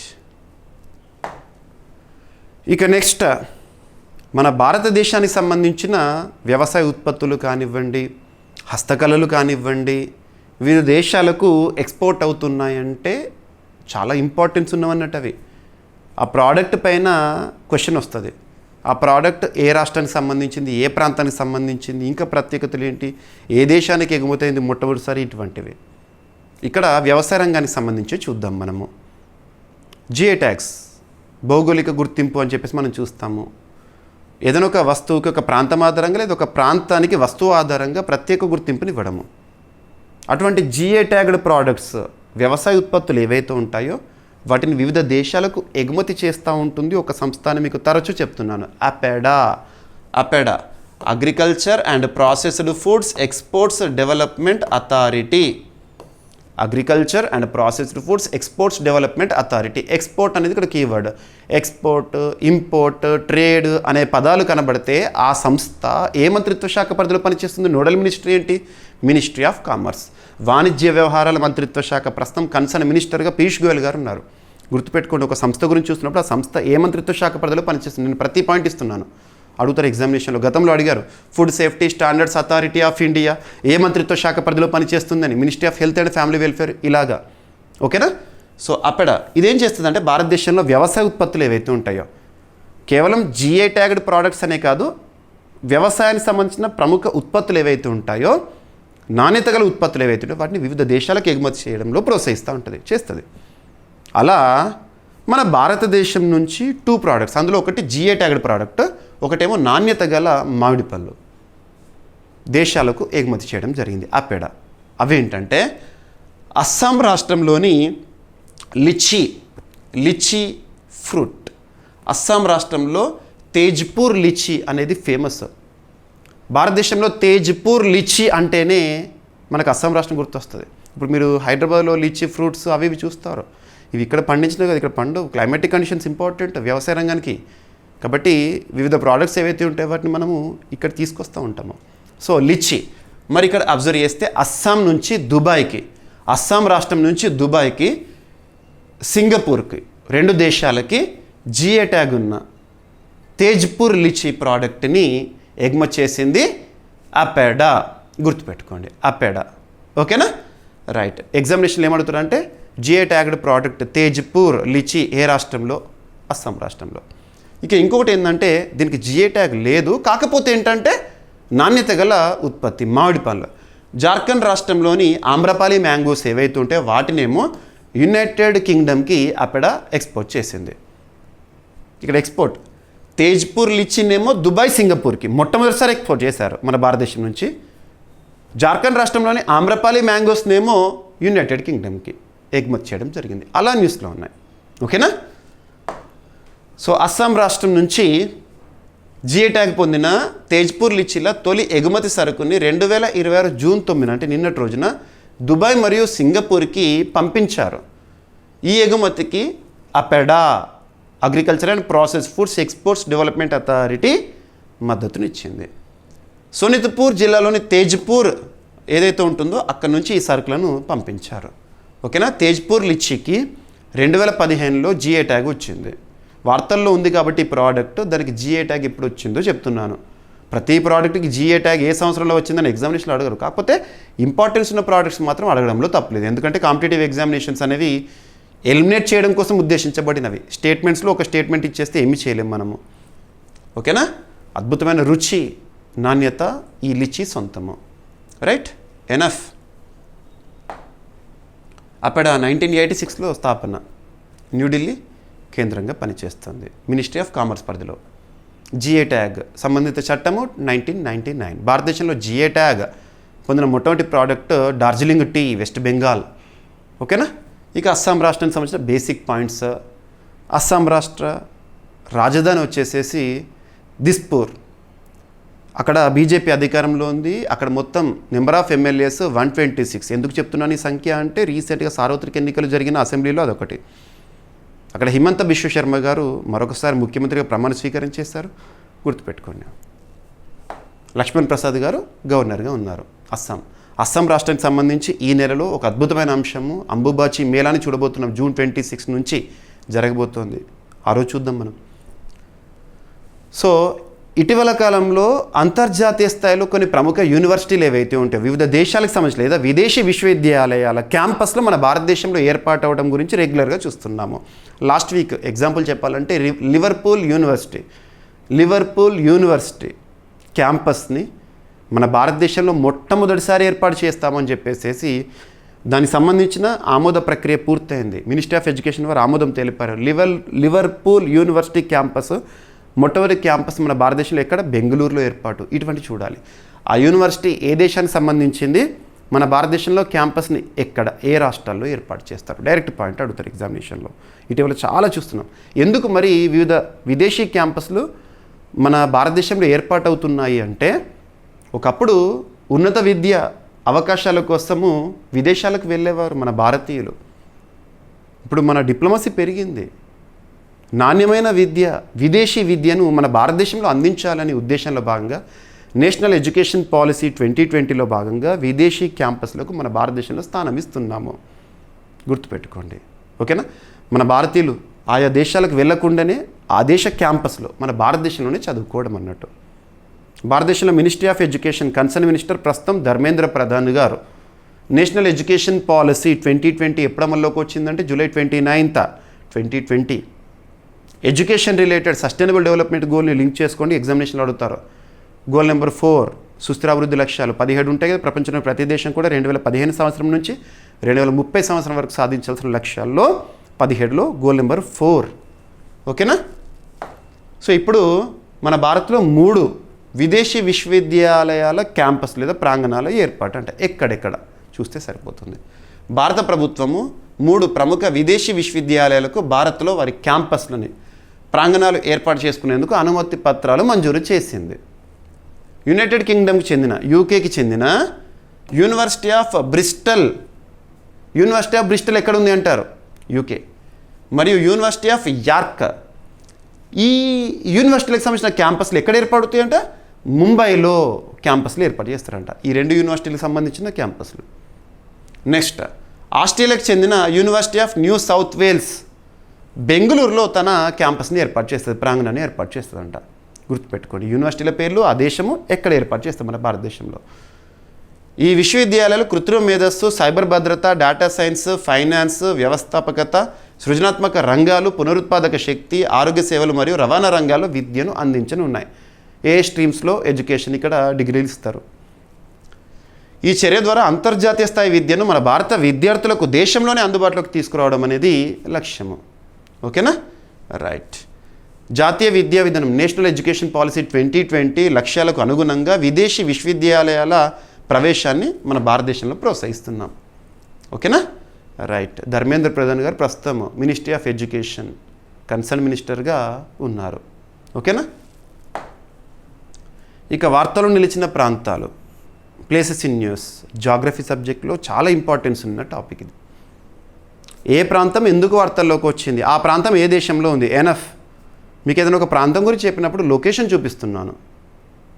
ఇక నెక్స్ట్ మన భారతదేశానికి సంబంధించిన వ్యవసాయ ఉత్పత్తులు కానివ్వండి, హస్తకళలు కానివ్వండి, వివిధ దేశాలకు ఎక్స్పోర్ట్ అవుతున్నాయంటే చాలా ఇంపార్టెన్స్ ఉన్నవన్నట్టు అవి. ఆ ప్రోడక్ట్ పైన క్వశ్చన్ వస్తుంది. ఆ ప్రోడక్ట్ ఏ రాష్ట్రానికి సంబంధించింది, ఏ ప్రాంతానికి సంబంధించింది, ఇంకా ప్రత్యేకతలు ఏంటి, ఏ దేశానికి ఎగుమతైంది మొట్టమొదటిసారి, ఇటువంటివి. ఇక్కడ వ్యవసాయ రంగానికి సంబంధించి చూద్దాం మనము. జిఐ ట్యాగ్స్, భౌగోళిక గుర్తింపు అని చెప్పేసి మనం చూస్తాము. ఏదైనా ఒక వస్తువుకి ఒక ప్రాంతం ఆధారంగా లేదా ఒక ప్రాంతానికి వస్తువు ఆధారంగా ప్రత్యేక గుర్తింపుని ఇవ్వడము. అటువంటి జిఐ ట్యాగ్డ్ ప్రోడక్ట్స్, వ్యవసాయ ఉత్పత్తులు ఏవైతే ఉంటాయో వాటిని వివిధ దేశాలకు ఎగుమతి చేస్తూ ఉంటుంది ఒక సంస్థ అని మీకు తరచూ చెప్తున్నాను. APEDA, agriculture and processed foods exports development authority. Agriculture and processed foods exports development authority. Export అనేది ఇక్కడ కీవర్డ్. ఎక్స్పోర్ట్, ఇంపోర్ట్, ట్రేడ్ అనే పదాలు కనబడితే ఆ సంస్థ ఏ మంత్రిత్వ శాఖ పరిధిలో పనిచేస్తుంది? నోడల్ మినిస్ట్రీ ఏంటి? మినిస్ట్రీ ఆఫ్ కామర్స్, వాణిజ్య వ్యవహారాల మంత్రిత్వ శాఖ. ప్రస్తుతం కన్సర్న్ మినిస్టర్గా పీయూష్ గోయల్ గారు ఉన్నారు. గుర్తుపెట్టుకోండి, ఒక సంస్థ గురించి చూస్తున్నప్పుడు ఆ సంస్థ ఏ మంత్రిత్వ శాఖ పరిధిలో పనిచేస్తుంది. నేను ప్రతి పాయింట్ ఇస్తున్నాను, అడుగుతారు ఎగ్జామినేషన్లో. గతంలో అడిగారు food safety standards authority of India ఏ మంత్రిత్వ శాఖ పరిధిలో పనిచేస్తుందని, ministry of health and family welfare, ఇలాగా. ఓకేనా? సో అపెడా ఇదేం చేస్తుందంటే భారతదేశంలో వ్యవసాయ ఉత్పత్తులు ఏవైతే ఉంటాయో కేవలం జిఐ ట్యాగ్డ్ ప్రోడక్ట్స్ అనే కాదు, వ్యవసాయానికి సంబంధించిన ప్రముఖ ఉత్పత్తులు ఏవైతే ఉంటాయో, నాణ్యత గల ఉత్పత్తులు ఏవైతే ఉంటాయో వాటిని వివిధ దేశాలకు ఎగుమతి చేయడంలో ప్రోత్సహిస్తూ ఉంటుంది, చేస్తుంది. అలా మన భారతదేశం నుంచి 2 ప్రోడక్ట్స్, అందులో ఒకటి జిఐ ట్యాగ్డ్ ప్రోడక్ట్, ఒకటేమో నాణ్యత గల మామిడి పళ్ళు దేశాలకు ఎగుమతి చేయడం జరిగింది. అపెడా అవేంటంటే అస్సాం రాష్ట్రంలోని లిచీ ఫ్రూట్, అస్సాం రాష్ట్రంలో తేజ్పూర్ లిచీ అనేది ఫేమస్. భారతదేశంలో తేజ్పూర్ లిచీ అంటేనే మనకు అస్సాం రాష్ట్రం గుర్తొస్తుంది. ఇప్పుడు మీరు హైదరాబాద్లో లిచీ ఫ్రూట్స్ అవి ఇవి చూస్తారు, ఇవి ఇక్కడ పండించినవి కదా, ఇక్కడ పండు. క్లైమాటిక్ కండిషన్స్ ఇంపార్టెంట్ వ్యవసాయ రంగానికి. కాబట్టి వివిధ ప్రోడక్ట్స్ ఏవైతే ఉంటాయో వాటిని మనము ఇక్కడ తీసుకొస్తూ ఉంటాము. So lychee. మరి ఇక్కడ అబ్జర్వ్ చేస్తే అస్సాం నుంచి దుబాయ్కి, అస్సాం రాష్ట్రం నుంచి దుబాయ్కి, సింగపూర్కి, 2 దేశాలకి జిఏ ట్యాగ్ ఉన్న తేజ్పూర్ లిచీ ప్రోడక్ట్ని ఎగుమతి చేసింది అపెడా. గుర్తుపెట్టుకోండి, అపెడా. ఓకేనా? రైట్. ఎగ్జామినేషన్లో ఏమడుగుతారంటే GI tagged product Tezpur litchi ఏ రాష్ట్రంలో? అస్సాం రాష్ట్రంలో. ఇక ఇంకొకటి ఏంటంటే దీనికి జిఏ ట్యాగ్ లేదు, కాకపోతే ఏంటంటే నాణ్యత గల ఉత్పత్తి మామిడి పండ్లు. జార్ఖండ్ రాష్ట్రంలోని ఆమ్రపాలి మ్యాంగోస్ ఏవైతే ఉంటే వాటినేమో యునైటెడ్ కింగ్డమ్కి అపెడా ఎక్స్పోర్ట్ చేసింది. ఇక్కడ ఎక్స్పోర్ట్ తేజ్పూర్ లిచీనేమో దుబాయ్, సింగపూర్కి మొట్టమొదటిసారి ఎక్స్పోర్ట్ చేశారు మన భారతదేశం నుంచి. జార్ఖండ్ రాష్ట్రంలోని ఆమ్రపాలి మ్యాంగోస్నేమో యునైటెడ్ కింగ్డమ్కి ఎగుమతి చేయడం జరిగింది. అలా న్యూస్లో ఉన్నాయి. ఓకేనా? సో అస్సాం రాష్ట్రం నుంచి జిఏ ట్యాగ్ పొందిన తేజ్పూర్ లిచీల తొలి ఎగుమతి సరుకుని 2026 జూన్ 9 అంటే నిన్నటి రోజున దుబాయ్ మరియు సింగపూర్కి పంపించారు. ఈ ఎగుమతికి APEDA agriculture and process foods exports development authority మద్దతునిచ్చింది. సోనిత్పూర్ జిల్లాలోని తేజ్పూర్ ఏదైతే ఉంటుందో అక్కడ నుంచి ఈ సరుకులను పంపించారు. ఓకేనా? తేజ్పూర్ లిచీకి 2015లో జిఏ ట్యాగ్ వచ్చింది. వార్తల్లో ఉంది కాబట్టి ఈ ప్రోడక్ట్, దానికి జిఏ ట్యాగ్ ఎప్పుడు వచ్చిందో చెప్తున్నాను. ప్రతి ప్రోడక్ట్కి జిఏ ట్యాగ్ ఏ సంవత్సరంలో వచ్చిందని ఎగ్జామినేషన్లో అడగరు. కాకపోతే ఇంపార్టెన్స్ ఉన్న ప్రోడక్ట్స్ మాత్రం అడగడంలో తప్పలేదు. ఎందుకంటే కాంపిటేటివ్ ఎగ్జామినేషన్స్ అనేవి ఎలిమినేట్ చేయడం కోసం ఉద్దేశించబడినవి. స్టేట్మెంట్స్లో ఒక స్టేట్మెంట్ ఇచ్చేస్తే ఏమీ చేయలేము మనము. ఓకేనా? అద్భుతమైన రుచి, నాణ్యత ఈ లిచీ సొంతము. రైట్? ఎనఫ్. అపెడా 1986లో స్థాపన, న్యూఢిల్లీ కేంద్రంగా పనిచేస్తుంది. మినిస్ట్రీ ఆఫ్ కామర్స్ పరిధిలో. జిఏ ట్యాగ్ సంబంధిత చట్టము 1999. భారతదేశంలో జిఏ ట్యాగ్ పొందిన మొట్టమొదటి product Darjeeling tea, West Bengal. ఓకేనా? ఇక అస్సాం రాష్ట్రానికి సంబంధించిన బేసిక్ పాయింట్స్. అస్సాం రాష్ట్ర రాజధాని వచ్చేసేసి దిస్పూర్. అక్కడ బీజేపీ అధికారంలో ఉంది. అక్కడ మొత్తం నెంబర్ ఆఫ్ ఎమ్మెల్యేస్ 126. ఎందుకు చెప్తున్నాను ఈ సంఖ్య అంటే రీసెంట్గా సార్వత్రిక ఎన్నికలు జరిగిన అసెంబ్లీలో అదొకటి. అక్కడ హిమంత బిశ్వ శర్మ గారు మరొకసారి ముఖ్యమంత్రిగా ప్రమాణ స్వీకారం చేశారు. గుర్తుపెట్టుకోండి. లక్ష్మణ్ ప్రసాద్ గారు గవర్నర్గా ఉన్నారు. అస్సాం రాష్ట్రానికి సంబంధించి ఈ నెలలో ఒక అద్భుతమైన అంశము అంబుబాచి మేళాని చూడబోతున్నాం. జూన్ 26 నుంచి జరగబోతోంది. ఆ రోజు చూద్దాం మనం. సో ఇటీవల కాలంలో అంతర్జాతీయ స్థాయిలో కొన్ని ప్రముఖ యూనివర్సిటీలు ఏవైతే ఉంటాయో వివిధ దేశాలకు సంబంధించి లేదా విదేశీ విశ్వవిద్యాలయాల క్యాంపస్లో మన భారతదేశంలో ఏర్పాటు అవ్వడం గురించి రెగ్యులర్గా చూస్తున్నాము. లాస్ట్ వీక్ ఎగ్జాంపుల్ చెప్పాలంటే లివర్పూల్ యూనివర్సిటీ క్యాంపస్ని మన భారతదేశంలో మొట్టమొదటిసారి ఏర్పాటు చేస్తామని చెప్పేసి దానికి సంబంధించిన ఆమోద ప్రక్రియ పూర్తయింది. మినిస్ట్రీ ఆఫ్ ఎడ్యుకేషన్ వారు ఆమోదం తెలిపారు. లివర్పూల్ యూనివర్సిటీ క్యాంపస్ మొట్టమొదటి క్యాంపస్ మన భారతదేశంలో ఎక్కడ? బెంగళూరులో ఏర్పాటు. ఇటువంటి చూడాలి. ఆ యూనివర్సిటీ ఏ దేశానికి సంబంధించింది, మన భారతదేశంలో క్యాంపస్ని ఎక్కడ, ఏ రాష్ట్రాల్లో ఏర్పాటు చేస్తారు? డైరెక్ట్ పాయింట్ అడుగుతారు ఎగ్జామినేషన్లో. ఇటీవల చాలా చూస్తున్నాం. ఎందుకు మరి వివిధ విదేశీ క్యాంపస్లు మన భారతదేశంలో ఏర్పాటు అవుతున్నాయి అంటే, ఒకప్పుడు ఉన్నత విద్య అవకాశాల కోసము విదేశాలకు వెళ్ళేవారు మన భారతీయులు. ఇప్పుడు మన డిప్లొమసీ పెరిగింది. నాణ్యమైన విద్య, విదేశీ విద్యను మన భారతదేశంలో అందించాలనే ఉద్దేశంలో భాగంగా నేషనల్ ఎడ్యుకేషన్ పాలసీ 2020లో భాగంగా విదేశీ క్యాంపస్లకు మన భారతదేశంలో స్థానం ఇస్తున్నాము. గుర్తుపెట్టుకోండి. ఓకేనా? మన భారతీయులు ఆయా దేశాలకు వెళ్లకుండానే ఆ దేశ క్యాంపస్లో మన భారతదేశంలోనే చదువుకోవడం అన్నట్టు. భారతదేశంలో ministry of education concern minister ప్రస్తుతం ధర్మేంద్ర ప్రధాన్ గారు. నేషనల్ ఎడ్యుకేషన్ పాలసీ 2020 ఎప్పుడు అమల్లోకి వచ్చిందంటే July 29, 2020. Education related sustainable development గోల్ని లింక్ చేసుకోండి. ఎగ్జామినేషన్లో అడుగుతారు. గోల్ నెంబర్ 4 సుస్థిరాభివృద్ధి లక్ష్యాలు 17 ఉంటాయి కదా. ప్రపంచంలో ప్రతి దేశం కూడా 2015 సంవత్సరం నుంచి 2030 సంవత్సరం వరకు సాధించాల్సిన లక్ష్యాల్లో 17లో గోల్ నెంబర్ 4. ఓకేనా? సో ఇప్పుడు మన భారత్లో 3 విదేశీ విశ్వవిద్యాలయాల క్యాంపస్ లేదా ప్రాంగణాల ఏర్పాటు. అంటే ఎక్కడెక్కడ చూస్తే సరిపోతుంది. భారత ప్రభుత్వము 3 ప్రముఖ విదేశీ విశ్వవిద్యాలయాలకు భారత్లో వారి క్యాంపస్లని ప్రాంగణాలు ఏర్పాటు చేసుకునేందుకు అనుమతి పత్రాలు మంజూరు చేసింది. యునైటెడ్ కింగ్డమ్కి చెందిన యూకేకి చెందిన యూనివర్సిటీ ఆఫ్ బ్రిస్టల్ ఎక్కడ ఉంది అంటారు? యూకే. మరియు యూనివర్సిటీ ఆఫ్ యార్క్, ఈ యూనివర్సిటీలకు సంబంధించిన క్యాంపస్లు ఎక్కడ ఏర్పడుతాయి అంట? ముంబైలో క్యాంపస్లు ఏర్పాటు చేస్తారంట. ఈ 2 యూనివర్సిటీలకు సంబంధించిన క్యాంపస్లు. నెక్స్ట్, ఆస్ట్రేలియాకి చెందిన university of New South Wales బెంగళూరులో తన క్యాంపస్ని ఏర్పాటు చేస్తుంది, ప్రాంగణాన్ని ఏర్పాటు చేస్తుందంట. గుర్తుపెట్టుకోండి, యూనివర్సిటీల పేర్లు, ఆ దేశము, ఎక్కడ ఏర్పాటు చేస్తాం మన భారతదేశంలో. ఈ విశ్వవిద్యాలయాలు కృత్రిమ మేధస్సు, సైబర్ భద్రత, డేటా సైన్స్, ఫైనాన్స్, వ్యవస్థాపకత, సృజనాత్మక రంగాలు, పునరుత్పాదక శక్తి, ఆరోగ్య సేవలు మరియు రవాణా రంగాల్లో విద్యను అందించనున్నాయి. ఏ స్ట్రీమ్స్లో ఎడ్యుకేషన్ ఇక్కడ డిగ్రీలు ఇస్తారు. ఈ చర్య ద్వారా అంతర్జాతీయ స్థాయి విద్యను మన భారత విద్యార్థులకు దేశంలోనే అందుబాటులోకి తీసుకురావడం అనేది లక్ష్యము. ఓకేనా? రైట్. జాతీయ విద్యా విధానం నేషనల్ ఎడ్యుకేషన్ పాలసీ 2020 లక్ష్యాలకు అనుగుణంగా విదేశీ విశ్వవిద్యాలయాల ప్రవేశాన్ని మన భారతదేశంలో ప్రోత్సహిస్తున్నాం. ఓకేనా? రైట్. ధర్మేంద్ర ప్రధాన్ గారు ప్రస్తుతం మినిస్ట్రీ ఆఫ్ ఎడ్యుకేషన్ కన్సర్న్ మినిస్టర్గా ఉన్నారు. ఓకేనా? ఇక వార్తలు నిలిచిన ప్రాంతాలు, ప్లేసెస్ ఇన్ న్యూస్, జాగ్రఫీ సబ్జెక్ట్లో చాలా ఇంపార్టెన్స్ ఉన్న టాపిక్ ఇది. ఏ ప్రాంతం ఎందుకు వార్తల్లోకి వచ్చింది, ఆ ప్రాంతం ఏ దేశంలో ఉంది, ఎనఫ్. మీకు ఏదైనా ఒక ప్రాంతం గురించి చెప్పినప్పుడు లొకేషన్ చూపిస్తున్నాను.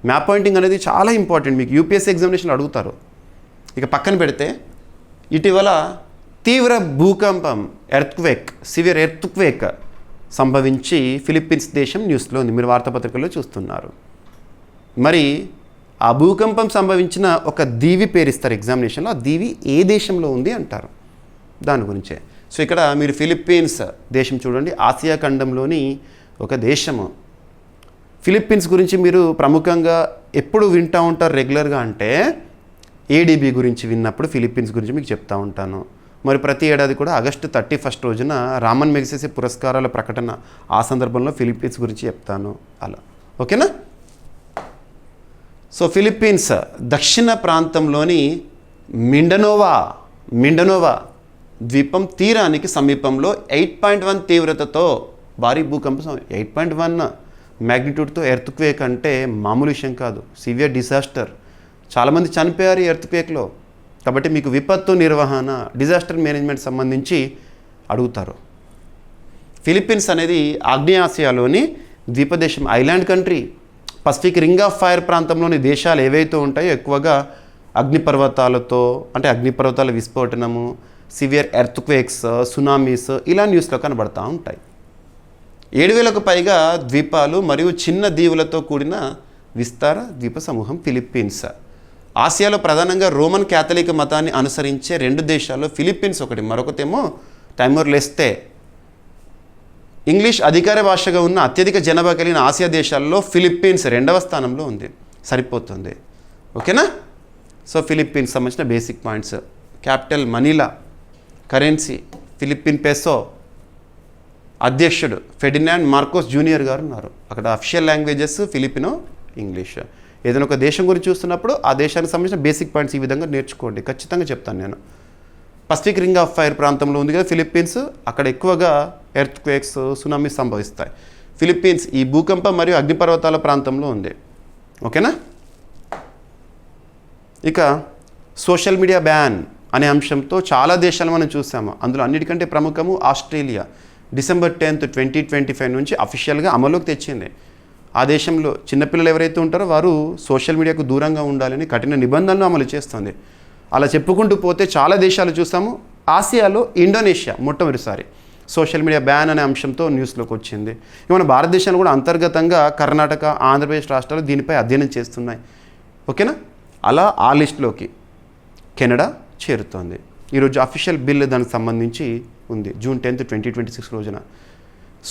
మ్యాప్ పాయింటింగ్ అనేది చాలా ఇంపార్టెంట్, మీకు యూపీఎస్సీ ఎగ్జామినేషన్లో అడుగుతారు. ఇక పక్కన పెడితే ఇటీవల తీవ్ర భూకంపం, సివియర్ ఎర్త్క్వేక్ సంభవించి ఫిలిప్పీన్స్ దేశం న్యూస్లో ఉంది, మీరు వార్తాపత్రికల్లో చూస్తున్నారు. మరి ఆ భూకంపం సంభవించిన ఒక దీవి పేరిస్తారు ఎగ్జామినేషన్లో, ఆ దీవి ఏ దేశంలో ఉంది అంటారు, దాని గురించే. సో ఇక్కడ మీరు ఫిలిప్పీన్స్ దేశం చూడండి, ఆసియా ఖండంలోని ఒక దేశము. ఫిలిప్పీన్స్ గురించి మీరు ప్రముఖంగా ఎప్పుడు వింటూ ఉంటారు రెగ్యులర్గా అంటే ఏడీబీ గురించి విన్నప్పుడు ఫిలిప్పీన్స్ గురించి మీకు చెప్తూ ఉంటాను. మరి ప్రతి ఏడాది కూడా ఆగస్టు 31 రోజున రామన్ మెగ్సెసే పురస్కారాల ప్రకటన, ఆ సందర్భంలో ఫిలిప్పీన్స్ గురించి చెప్తాను అలా. ఓకేనా? సో ఫిలిప్పీన్స్ దక్షిణ ప్రాంతంలోని మిండనోవా ద్వీపం తీరానికి సమీపంలో 8.1 తీవ్రతతో భారీ భూకంపం, 8.1 మ్యాగ్నిట్యూడ్తో ఎర్త్క్వేక్ అంటే మామూలు విషయం కాదు, సివియర్ డిజాస్టర్. చాలామంది చనిపోయారు ఈ ఎర్త్క్వేక్లో. కాబట్టి మీకు విపత్తు నిర్వహణ, డిజాస్టర్ మేనేజ్మెంట్ సంబంధించి అడుగుతారు. ఫిలిప్పీన్స్ అనేది ఆగ్నేయాసియాలోని ద్వీపదేశం, island country. Pacific ring of fire ప్రాంతంలోని దేశాలు ఏవైతే ఉంటాయో ఎక్కువగా అగ్నిపర్వతాల విస్ఫోటనము, సివియర్ ఎర్త్క్వేక్స్, సునామీస్ ఇలా న్యూస్లో కనబడతా ఉంటాయి. 7,000కు పైగా ద్వీపాలు మరియు చిన్న దీవులతో కూడిన విస్తార ద్వీప సమూహం ఫిలిప్పీన్స్. ఆసియాలో ప్రధానంగా రోమన్ క్యాథలిక్ మతాన్ని అనుసరించే 2 దేశాల్లో ఫిలిప్పీన్స్ ఒకటి, మరొకటేమో టైమోర్ లెస్తే. ఇంగ్లీష్ అధికార భాషగా ఉన్న అత్యధిక జనాభా కలిగిన ఆసియా దేశాల్లో ఫిలిప్పీన్స్ 2వ స్థానంలో ఉంది. సరిపోతుంది. ఓకేనా? సో ఫిలిప్పీన్స్ సంబంధించిన basic points. Capital Manila, currency Philippine peso, అధ్యక్షుడు ఫెర్డినాండ్ మార్కోస్ జూనియర్ గారు ఉన్నారు. అక్కడ అఫిషియల్ లాంగ్వేజెస్ ఫిలిపినో, ఇంగ్లీష్. ఏదైనా ఒక దేశం గురించి చూస్తున్నప్పుడు ఆ దేశానికి సంబంధించిన బేసిక్ పాయింట్స్ ఈ విధంగా నేర్చుకోండి, ఖచ్చితంగా చెప్తాను నేను. పసిఫిక్ రింగ్ ఆఫ్ ఫైర్ ప్రాంతంలో ఉంది కదా ఫిలిప్పీన్స్, అక్కడ ఎక్కువగా ఎర్త్క్వేక్స్, సునామీస్ సంభవిస్తాయి. ఫిలిప్పీన్స్ ఈ భూకంపం మరియు అగ్నిపర్వతాల ప్రాంతంలో ఉంది. ఓకేనా? ఇక సోషల్ మీడియా బ్యాన్ అనే అంశంతో చాలా దేశాలు మనం చూసాము. అందులో అన్నిటికంటే ప్రముఖము ఆస్ట్రేలియా. డిసెంబర్ 10, 2025 నుంచి అఫీషియల్గా అమల్లోకి తెచ్చింది. ఆ దేశంలో చిన్నపిల్లలు ఎవరైతే ఉంటారో వారు సోషల్ మీడియాకు దూరంగా ఉండాలని కఠిన నిబంధనలు అమలు చేస్తుంది. అలా చెప్పుకుంటూ పోతే చాలా దేశాలు చూసాము. ఆసియాలో ఇండోనేషియా మొట్టమొదటిసారి సోషల్ మీడియా బ్యాన్ అనే అంశంతో న్యూస్లోకి వచ్చింది. మన భారతదేశంలో కూడా అంతర్గతంగా కర్ణాటక, ఆంధ్రప్రదేశ్ రాష్ట్రాలు దీనిపై అధ్యయనం చేస్తున్నాయి. ఓకేనా? అలా ఆ లిస్టులోకి కెనడా చేరుతోంది. ఈరోజు అఫీషియల్ బిల్ దానికి సంబంధించి ఉంది. జూన్ 10, 2026 రోజున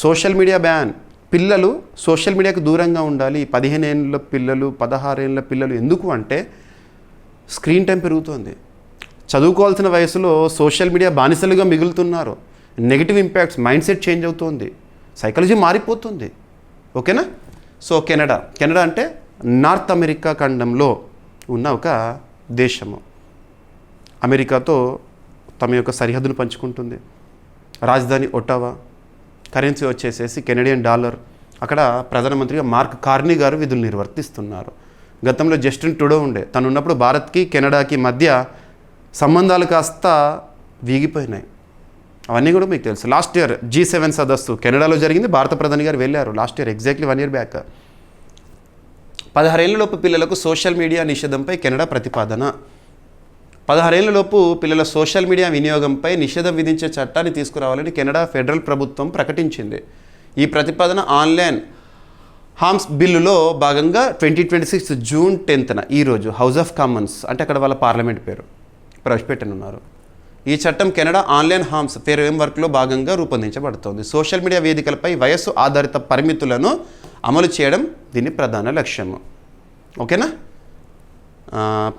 సోషల్ మీడియా బ్యాన్. పిల్లలు సోషల్ మీడియాకు దూరంగా ఉండాలి. 15 ఏళ్ళ పిల్లలు, 16 ఏళ్ళ పిల్లలు. ఎందుకు అంటే స్క్రీన్ టైం పెరుగుతోంది. చదువుకోవాల్సిన వయసులో సోషల్ మీడియా బానిసలుగా మిగులుతున్నారు. Negative impacts, mind set change అవుతుంది, సైకాలజీ మారిపోతుంది. ఓకేనా? సో కెనడా అంటే నార్త్ అమెరికా ఖండంలో ఉన్న ఒక దేశము. అమెరికాతో తమ యొక్క సరిహద్దును పంచుకుంటుంది. రాజధాని ఒటావా. కరెన్సీ వచ్చేసేసి కెనడియన్ డాలర్. అక్కడ ప్రధానమంత్రిగా మార్క్ కార్నీ గారు విధులు నిర్వర్తిస్తున్నారు. గతంలో జస్టిన్ ట్రూడో ఉండే, తను ఉన్నప్పుడు భారత్కి కెనడాకి మధ్య సంబంధాలు కాస్త వీగిపోయినాయి. అవన్నీ కూడా మీకు తెలుసు. లాస్ట్ ఇయర్ G7 సదస్సు కెనడాలో జరిగింది. భారత ప్రధాని గారు వెళ్ళారు last year, exactly 1 year back. 16 ఏళ్లలోపు పిల్లలకు సోషల్ మీడియా నిషేధంపై కెనడా ప్రతిపాదన. 16 ఏళ్లలోపు పిల్లల సోషల్ మీడియా వినియోగంపై నిషేధం విధించే చట్టాన్ని తీసుకురావాలని కెనడా ఫెడరల్ ప్రభుత్వం ప్రకటించింది. ఈ ప్రతిపాదన ఆన్లైన్ హార్మ్స్ బిల్లులో భాగంగా 2026 June 10న ఈరోజు హౌస్ ఆఫ్ కామన్స్ అంటే అక్కడ వాళ్ళ పార్లమెంట్ పేరు ప్రవేశపెట్టనున్నారు. ఈ చట్టం కెనడా ఆన్లైన్ హార్మ్స్ ఫ్రేమ్వర్క్లో భాగంగా రూపొందించబడుతోంది. సోషల్ మీడియా వేదికలపై వయస్సు ఆధారిత పరిమితులను అమలు చేయడం దీని ప్రధాన లక్ష్యము. ఓకేనా.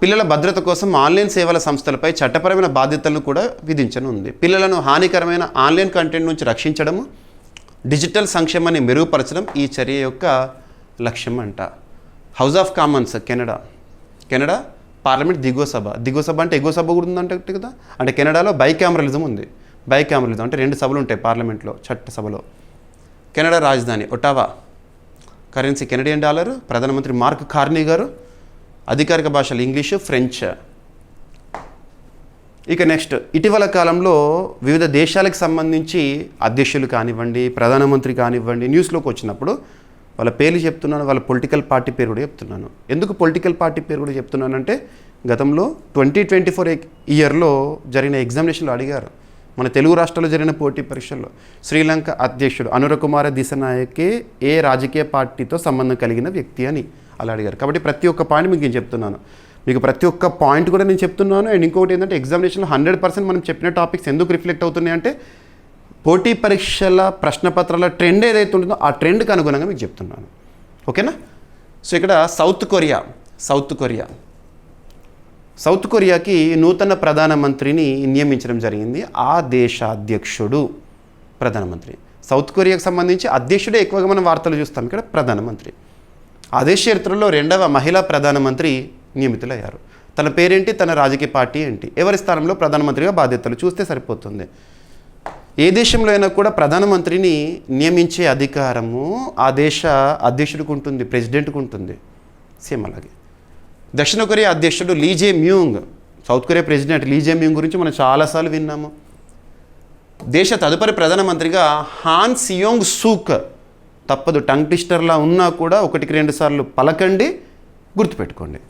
పిల్లల భద్రత కోసం ఆన్లైన్ సేవల సంస్థలపై చట్టపరమైన బాధ్యతలను కూడా విధించనుంది. పిల్లలను హానికరమైన ఆన్లైన్ కంటెంట్ నుంచి రక్షించడము, డిజిటల్ సంక్షేమాన్ని మెరుగుపరచడం ఈ చర్య యొక్క లక్ష్యం అంట. House of Commons Canada parliament దిగువ సభ అంటే ఎగువ సభ కూడా ఉందంటే కదా. అంటే కెనడాలో బైకామరలిజం ఉంది. బైకామరలిజం అంటే 2 సభలు ఉంటాయి పార్లమెంట్లో, చట్టసభలో. కెనడా రాజధాని ఒటావా. Currency Canadian dollar. ప్రధానమంత్రి మార్క్ కార్నీ గారు. అధికారిక భాషలు ఇంగ్లీషు, ఫ్రెంచ్. ఇక నెక్స్ట్, ఇటీవల కాలంలో వివిధ దేశాలకు సంబంధించి అధ్యక్షులు కానివ్వండి, ప్రధానమంత్రి కానివ్వండి న్యూస్లోకి వచ్చినప్పుడు వాళ్ళ పేర్లు చెప్తున్నాను, వాళ్ళ పొలిటికల్ పార్టీ పేరు కూడా చెప్తున్నాను. ఎందుకు పొలిటికల్ పార్టీ పేరు కూడా చెప్తున్నానంటే గతంలో 2024 ఇయర్లో జరిగిన ఎగ్జామినేషన్లో అడిగారు. మన తెలుగు రాష్ట్రాల్లో జరిగిన పోటీ పరీక్షల్లో శ్రీలంక అధ్యక్షుడు అనురకుమార దిశనాయకే ఏ రాజకీయ పార్టీతో సంబంధం కలిగిన వ్యక్తి అని అలా అడిగారు. కాబట్టి ప్రతి ఒక్క పాయింట్ మీకు నేను చెప్తున్నాను. మీకు ప్రతి ఒక్క పాయింట్ కూడా నేను చెప్తున్నాను. అండ్ ఇంకొకటి ఏంటంటే ఎగ్జామినేషన్లో 100% మనం చెప్పిన టాపిక్స్ ఎందుకు రిఫ్లెక్ట్ అవుతున్నాయి అంటే పోటీ పరీక్షల ప్రశ్నపత్రాల ట్రెండ్ ఏదైతే ఉంటుందో ఆ ట్రెండ్కి అనుగుణంగా మీకు చెప్తున్నాను. ఓకేనా. సో ఇక్కడ సౌత్ కొరియాకి నూతన ప్రధానమంత్రిని నియమించడం జరిగింది. ఆ దేశ అధ్యక్షుడు ప్రధానమంత్రి. సౌత్ కొరియాకు సంబంధించి అధ్యక్షుడే ఎక్కువగా మనం వార్తలు చూస్తాం. ఇక్కడ ప్రధానమంత్రి. ఆ దేశ చరిత్రలో 2వ మహిళా ప్రధానమంత్రి నియమితులయ్యారు. తన పేరేంటి, తన రాజకీయ పార్టీ ఏంటి, ఎవరి స్థానంలో ప్రధానమంత్రిగా బాధ్యతలు చూస్తే సరిపోతుంది. ఏ దేశంలో అయినా కూడా ప్రధానమంత్రిని నియమించే అధికారము ఆ దేశ అధ్యక్షుడికి ఉంటుంది, ప్రెసిడెంట్కి ఉంటుంది. సేమ్ అలాగే దక్షిణ కొరియా అధ్యక్షుడు లీ జే మ్యూంగ్, సౌత్ కొరియా ప్రెసిడెంట్ లీ జే మ్యూంగ్ గురించి మనం చాలాసార్లు విన్నాము. దేశ తదుపరి ప్రధానమంత్రిగా హాన్ సియోంగ్ సూక్. తప్పదు, టంగ్ ట్విస్టర్లా ఉన్నా కూడా 1-2 సార్లు పలకండి, గుర్తుపెట్టుకోండి.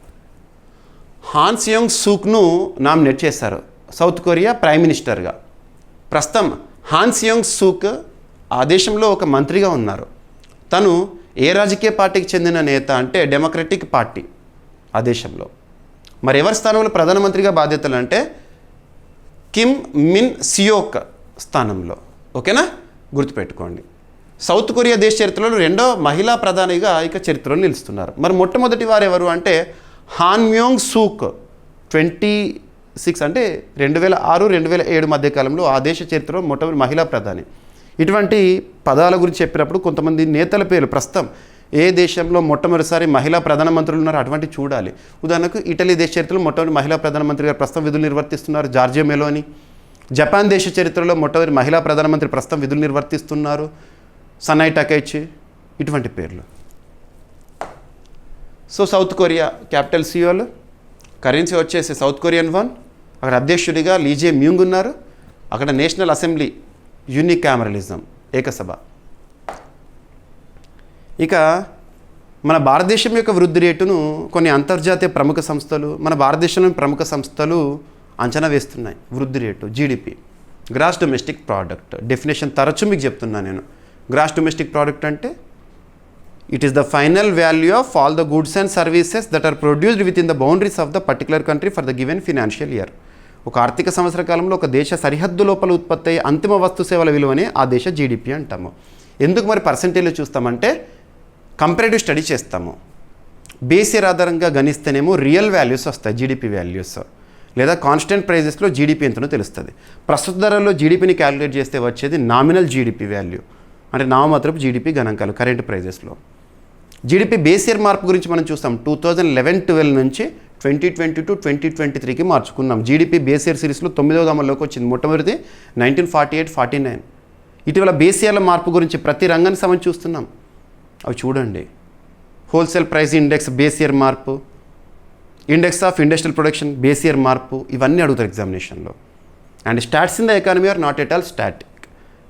హాన్ సియోంగ్ సూక్ను నామినేట్ చేశారు సౌత్ కొరియా ప్రైమ్ మినిస్టర్గా. ప్రస్తుతం హాన్ సియోంగ్ సూక్ ఆ దేశంలో ఒక మంత్రిగా ఉన్నారు. తను ఏ రాజకీయ పార్టీకి చెందిన నేత అంటే డెమోక్రటిక్ పార్టీ ఆ దేశంలో. మరి ఎవరి స్థానంలో ప్రధానమంత్రిగా బాధ్యతలు అంటే కిమ్ మిన్ సియోక్ స్థానంలో. ఓకేనా, గుర్తుపెట్టుకోండి. సౌత్ కొరియా దేశ చరిత్రలో 2వ మహిళా ప్రధానిగా ఇక చరిత్రలో నిలుస్తున్నారు. మరి మొట్టమొదటి వారు ఎవరు అంటే హాన్ మ్యోంగ్ సూక్. 26 అంటే 2006-2007 మధ్యకాలంలో ఆ దేశ చరిత్రలో మొట్టమొదటి మహిళా ప్రధాని. ఇటువంటి పదాల గురించి చెప్పినప్పుడు కొంతమంది నేతల పేర్లు ప్రస్తుతం ఏ దేశంలో మొట్టమొదటిసారి మహిళా ప్రధానమంత్రులు ఉన్నారో అటువంటి చూడాలి. ఉదాహరణకు ఇటలీ దేశ చరిత్రలో మొట్టమొదటి మహిళా ప్రధానమంత్రిగా ప్రస్తుతం విధులు నిర్వర్తిస్తున్నారు జార్జియా మెలోని. జపాన్ దేశ చరిత్రలో మొట్టమొదటి మహిళా ప్రధానమంత్రి ప్రస్తుతం విధులు నిర్వర్తిస్తున్నారు సనాయ్ టకైచి. ఇటువంటి పేర్లు. So south Korea capital Seoul. Currency వచ్చేసి సౌత్ కొరియన్ వన్. అక్కడ అధ్యక్షుడిగా లీ జే మ్యూంగ్ ఉన్నారు. అక్కడ నేషనల్ అసెంబ్లీ యూనికామరలిజం, ఏకసభ. ఇక మన భారతదేశం యొక్క వృద్ధి రేటును కొన్ని అంతర్జాతీయ ప్రముఖ సంస్థలు, మన భారతదేశంలోని ప్రముఖ సంస్థలు అంచనా వేస్తున్నాయి. వృద్ధి rate GDP, gross domestic product. Definition తరచూ మీకు చెప్తున్నాను నేను. గ్రాస్ డొమెస్టిక్ ప్రోడక్ట్ అంటే it is the final value of all the goods and services that are produced within the boundaries of the particular country for the given financial year. ఒక ఆర్థిక సంవత్సర కాలంలో ఒక దేశ సరిహద్దు లోపల ఉత్పత్తి అయ్యే అంతిమ వస్తు సేవల విలువనే ఆ దేశ జీడిపి అంటాము. ఎందుకు మరి పర్సెంటేజ్లో చూస్తామంటే కంపారిటివ్ స్టడీ చేస్తాము. బేస్ ఇయర్ ఆధారంగా గణిస్తేనేమో రియల్ వాల్యూస్ వస్తాయి, జీడిపి వాల్యూస్, లేదా కాన్స్టెంట్ ప్రైజెస్లో జీడిపి ఎంతనో తెలుస్తుంది. ప్రస్తుత ధరల్లో జీడిపిని క్యాలిక్యులేట్ చేస్తే వచ్చేది నామినల్ జీడిపి వాల్యూ, అంటే నామమాత్రపు జీడిపి గణాంకాలు కరెంట్ ప్రైజెస్లో. జీడిపి బేస్ ఇయర్ మార్పు గురించి మనం చూస్తాం. 2011-12 నుంచి 2020-2023కి మార్చుకున్నాం. జీడిపి బేస్ ఇయర్ సిరీస్లో 9వ అమల్లోకి వచ్చింది. మొట్టమొదటిది 1948-49. ఇటీవల బేసియర్ల మార్పు గురించి ప్రతి రంగానికి సంబంధించి చూస్తున్నాం. అవి చూడండి. హోల్సేల్ ప్రైస్ ఇండెక్స్ బేసియర్ మార్పు, index of industrial production base year మార్పు, ఇవన్నీ అడుగుతారు ఎగ్జామినేషన్లో. And stats in the economy are not at all static,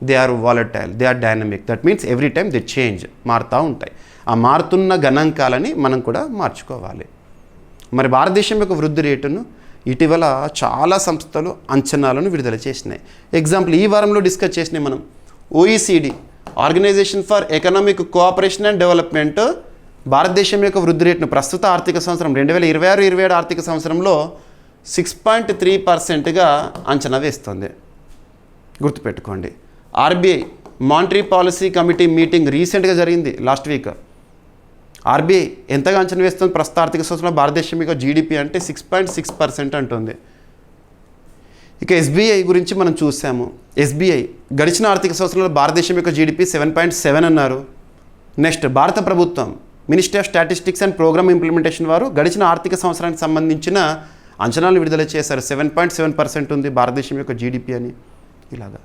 they are volatile, they are dynamic. That means every time they change, మారుతూ ఉంటాయి. ఆ మారుతున్న గణాంకాలని మనం కూడా మార్చుకోవాలి. మరి భారతదేశం యొక్క వృద్ధి రేటును ఇటీవల చాలా సంస్థలు అంచనాలను విడుదల చేసినాయి. ఎగ్జాంపుల్ ఈ వారంలో డిస్కస్ చేసినాయి మనం. OECD, organisation for economic cooperation and development, భారతదేశం యొక్క వృద్ధి రేటును ప్రస్తుత ఆర్థిక సంవత్సరం 2026-27 ఆర్థిక సంవత్సరంలో 6.3%గా అంచనా వేస్తుంది. గుర్తుపెట్టుకోండి. RBI monetary policy committee meeting రీసెంట్గా జరిగింది లాస్ట్ వీక్. ఆర్బీఐ ఎంతగా అంచనా వేస్తుంది ప్రస్తుత ఆర్థిక సంవత్సరంలో భారతదేశం యొక్క జీడిపి అంటే 6.6% అంటుంది. ఇక ఎస్బీఐ గురించి మనం చూసాము. ఎస్బీఐ గడిచిన ఆర్థిక సంవత్సరంలో భారతదేశం యొక్క జీడిపి 7.7 అన్నారు. నెక్స్ట్ భారత ప్రభుత్వం ministry of statistics and programme implementation వారు గడిచిన ఆర్థిక సంవత్సరానికి సంబంధించిన అంచనాలు విడుదల చేశారు. 7.7% ఉంది భారతదేశం యొక్క జీడిపి అని. ఇలాగా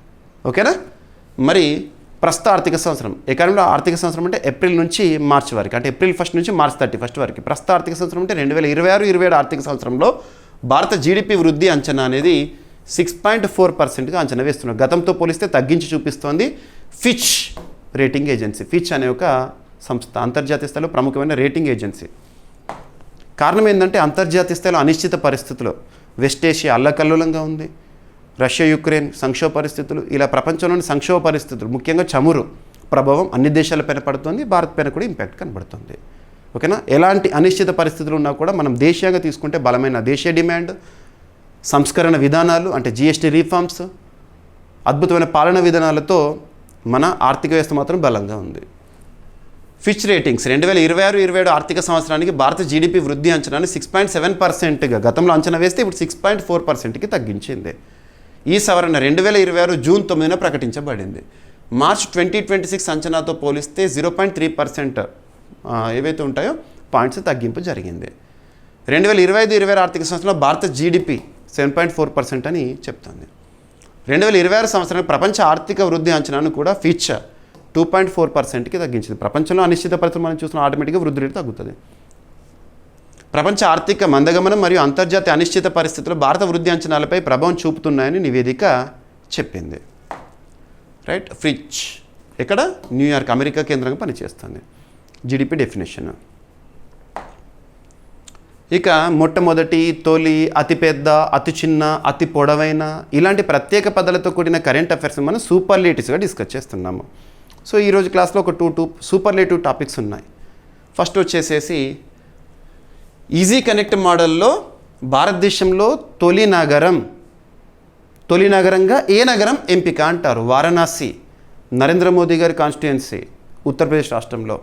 ఓకేనా. మరి ప్రస్తుత ఆర్థిక సంవత్సరం ఎకానమీలో ఆర్థిక సంవత్సరం అంటే ఏప్రిల్ నుంచి మార్చి వరకు, అంటే ఏప్రిల్ 1 నుంచి మార్చ్ 31 వరకు. ప్రస్తుత ఆర్థిక సంవత్సరం అంటే 2026-27 ఆర్థిక సంవత్సరంలో భారత జీడిపి వృద్ధి అంచనా అనేది 6.4%గా అంచనా వేస్తున్నారు. గతంతో పోలిస్తే తగ్గించి చూపిస్తోంది ఫిచ్ రేటింగ్ ఏజెన్సీ. ఫిచ్ అనే ఒక సంస్థ అంతర్జాతీయ స్థాయిలో ప్రముఖమైన రేటింగ్ ఏజెన్సీ. కారణం ఏంటంటే అంతర్జాతీయ స్థాయిలో అనిశ్చిత పరిస్థితులు, వెస్ట్ ఏషియా అల్లకల్లోలంగా ఉంది, రష్యా యుక్రెయిన్ సంక్షోభ పరిస్థితులు, ఇలా ప్రపంచంలోని సంక్షోభ పరిస్థితులు ముఖ్యంగా చమురు ప్రభావం అన్ని దేశాలపైన పడుతుంది, భారత్ పైన కూడా ఇంపాక్ట్ కనబడుతుంది. ఓకేనా. ఎలాంటి అనిశ్చిత పరిస్థితులు ఉన్నా కూడా మనం దేశీయంగా తీసుకుంటే బలమైన దేశీయ డిమాండ్, సంస్కరణ విధానాలు అంటే జిఎస్టీ రీఫార్మ్స్, అద్భుతమైన పాలన విధానాలతో మన ఆర్థిక వ్యవస్థ మాత్రం బలంగా ఉంది. ఫిచ్ రేటింగ్స్ 2026-27 ఆర్థిక సంవత్సరానికి భారత జీడిపి వృద్ధి అంచనాన్ని 6.7%గా గతంలో అంచనా వేస్తే ఇప్పుడు 6.4%కి తగ్గించింది. ఈ సవరణ 2026 జూన్ 9న ప్రకటించబడింది. మార్చ్ 2026 అంచనాతో పోలిస్తే 0.3% ఏవైతే ఉంటాయో పాయింట్స్ తగ్గింపు జరిగింది. 2025-26 ఆర్థిక సంవత్సరంలో భారత జీడిపి 7.4% అని చెప్తుంది. 2026 సంవత్సరానికి ప్రపంచ ఆర్థిక వృద్ధి అంచనాను కూడా ఫిచ్ 2.4%కి తగ్గించింది. ప్రపంచంలో అనిశ్చిత పరిస్థితులు మనం చూసిన ఆటోమేటిక్గా వృద్ధి రేటు తగ్గుతుంది. ప్రపంచ ఆర్థిక మందగమనం మరియు అంతర్జాతీయ అనిశ్చిత పరిస్థితులు భారత వృద్ధి అంచనాలపై ప్రభావం చూపుతున్నాయని నివేదిక చెప్పింది. రైట్. ఫిచ్ ఎక్కడ? న్యూయార్క్, అమెరికా కేంద్రంగా పనిచేస్తుంది. GDP definition. ఇక మొట్టమొదటి, తొలి, అతిపెద్ద, అతి చిన్న, అతి పొడవైన ఇలాంటి ప్రత్యేక పదాలతో కూడిన కరెంట్ అఫైర్స్ మనం సూపర్లేటివ్స్గా డిస్కస్ చేస్తున్నాము. సో ఈరోజు క్లాస్లో ఒక టూ సూపర్లేటివ్ టాపిక్స్ ఉన్నాయి. ఫస్ట్ వచ్చేసేసి ఈజీ కనెక్ట్ మోడల్లో భారతదేశంలో తొలి నగరంగా ఏ నగరం ఎంపిక అంటారు? వారణాసి, నరేంద్ర మోదీ గారి కాన్స్టిట్యుయెన్సీ, ఉత్తరప్రదేశ్ రాష్ట్రంలో.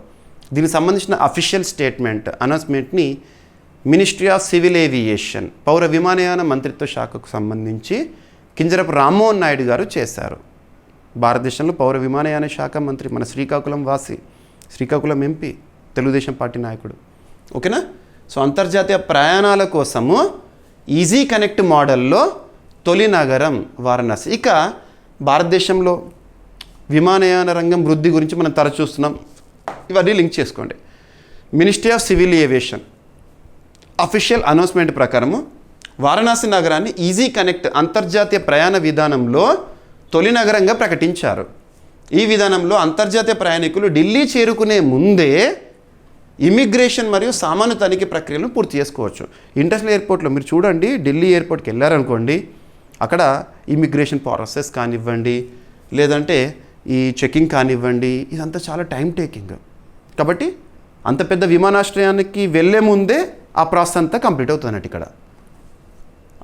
దీనికి సంబంధించిన official అనౌన్స్మెంట్ని ministry of civil aviation, పౌర విమానయాన మంత్రిత్వ శాఖకు సంబంధించి కింజరపు రామ్మోహన్ నాయుడు గారు చేశారు. భారతదేశంలో పౌర విమానయాన శాఖ మంత్రి, మన శ్రీకాకుళం ఎంపీ, తెలుగుదేశం పార్టీ నాయకుడు. ఓకేనా. సో అంతర్జాతీయ ప్రయాణాల కోసము ఈజీ కనెక్ట్ మోడల్లో తొలి నగరం వారణాసి. ఇక భారతదేశంలో విమానయాన రంగం వృద్ధి గురించి మనం తరచూ చూస్తున్నాం. ఇవన్నీ లింక్ చేసుకోండి. Ministry of civil aviation official announcement ప్రకారము వారణాసి నగరాన్ని ఈజీ కనెక్ట్ అంతర్జాతీయ ప్రయాణ విధానంలో తొలి నగరంగా ప్రకటించారు. ఈ విధానంలో అంతర్జాతీయ ప్రయాణికులు ఢిల్లీ చేరుకునే ముందే ఇమిగ్రేషన్ మరియు సామాను తనిఖీ ప్రక్రియలను పూర్తి చేసుకోవచ్చు. ఇంటర్నేషనల్ ఎయిర్పోర్ట్లో మీరు చూడండి, ఢిల్లీ ఎయిర్పోర్ట్కి వెళ్ళారనుకోండి, అక్కడ ఇమిగ్రేషన్ ప్రాసెస్ కానివ్వండి, లేదంటే ఈ చెకింగ్ కానివ్వండి, ఇదంతా చాలా టైం టేకింగ్. కాబట్టి అంత పెద్ద విమానాశ్రయానికి వెళ్ళే ముందే ఆ ప్రాసెస్ అంతా కంప్లీట్ అవుతున్నట్టు ఇక్కడ.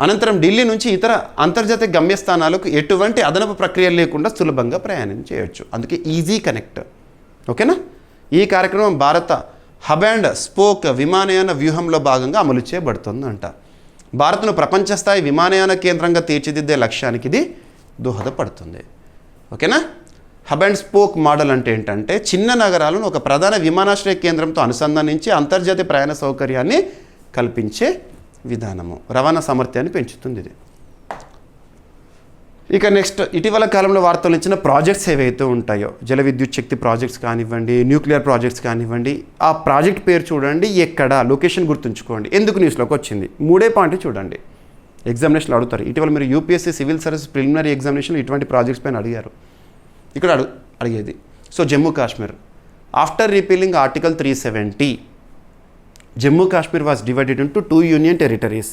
అనంతరం ఢిల్లీ నుంచి ఇతర అంతర్జాతీయ గమ్యస్థానాలకు ఎటువంటి అదనపు ప్రక్రియ లేకుండా సులభంగా ప్రయాణం చేయొచ్చు. అందుకే ఈజీ కనెక్ట్. ఓకేనా. ఈ కార్యక్రమం భారత హబ్ అండ్ స్పోక్ విమానయాన వ్యూహంలో భాగంగా అమలు చేయబడుతుందంట. భారత్ను ప్రపంచ స్థాయి విమానయాన కేంద్రంగా తీర్చిదిద్దే లక్ష్యానికి ఇది దోహదపడుతుంది. ఓకేనా. హబ్ అండ్ స్పోక్ మోడల్ అంటే ఏంటంటే చిన్న నగరాలను ఒక ప్రధాన విమానాశ్రయ కేంద్రంతో అనుసంధానించి అంతర్జాతీయ ప్రయాణ సౌకర్యాన్ని కల్పించే విధానము, రవాణా సామర్థ్యాన్ని పెంచుతుంది ఇది. ఇక నెక్స్ట్ ఇటీవల కాలంలో వార్తలు ఇచ్చిన ప్రాజెక్ట్స్ ఏవైతే ఉంటాయో జల విద్యుత్ శక్తి ప్రాజెక్ట్స్ కానివ్వండి, న్యూక్లియర్ ప్రాజెక్ట్స్ కానివ్వండి, ఆ ప్రాజెక్ట్ పేరు చూడండి, ఎక్కడ లొకేషన్ గుర్తుంచుకోండి, ఎందుకు న్యూస్లోకి వచ్చింది, 3 పాయింట్ చూడండి. ఎగ్జామినేషన్లో అడుగుతారు. ఇటీవల మీరు యూపీఎస్సీ సివిల్ సర్వీస్ ప్రిలిమినరీ ఎగ్జామినేషన్లో ఇటువంటి ప్రాజెక్ట్స్ పైన అడిగారు. ఇక్కడ అడిగేది. So Jammu Kashmir after repealing article 370 Jammu Kashmir was divided into 2 union territories.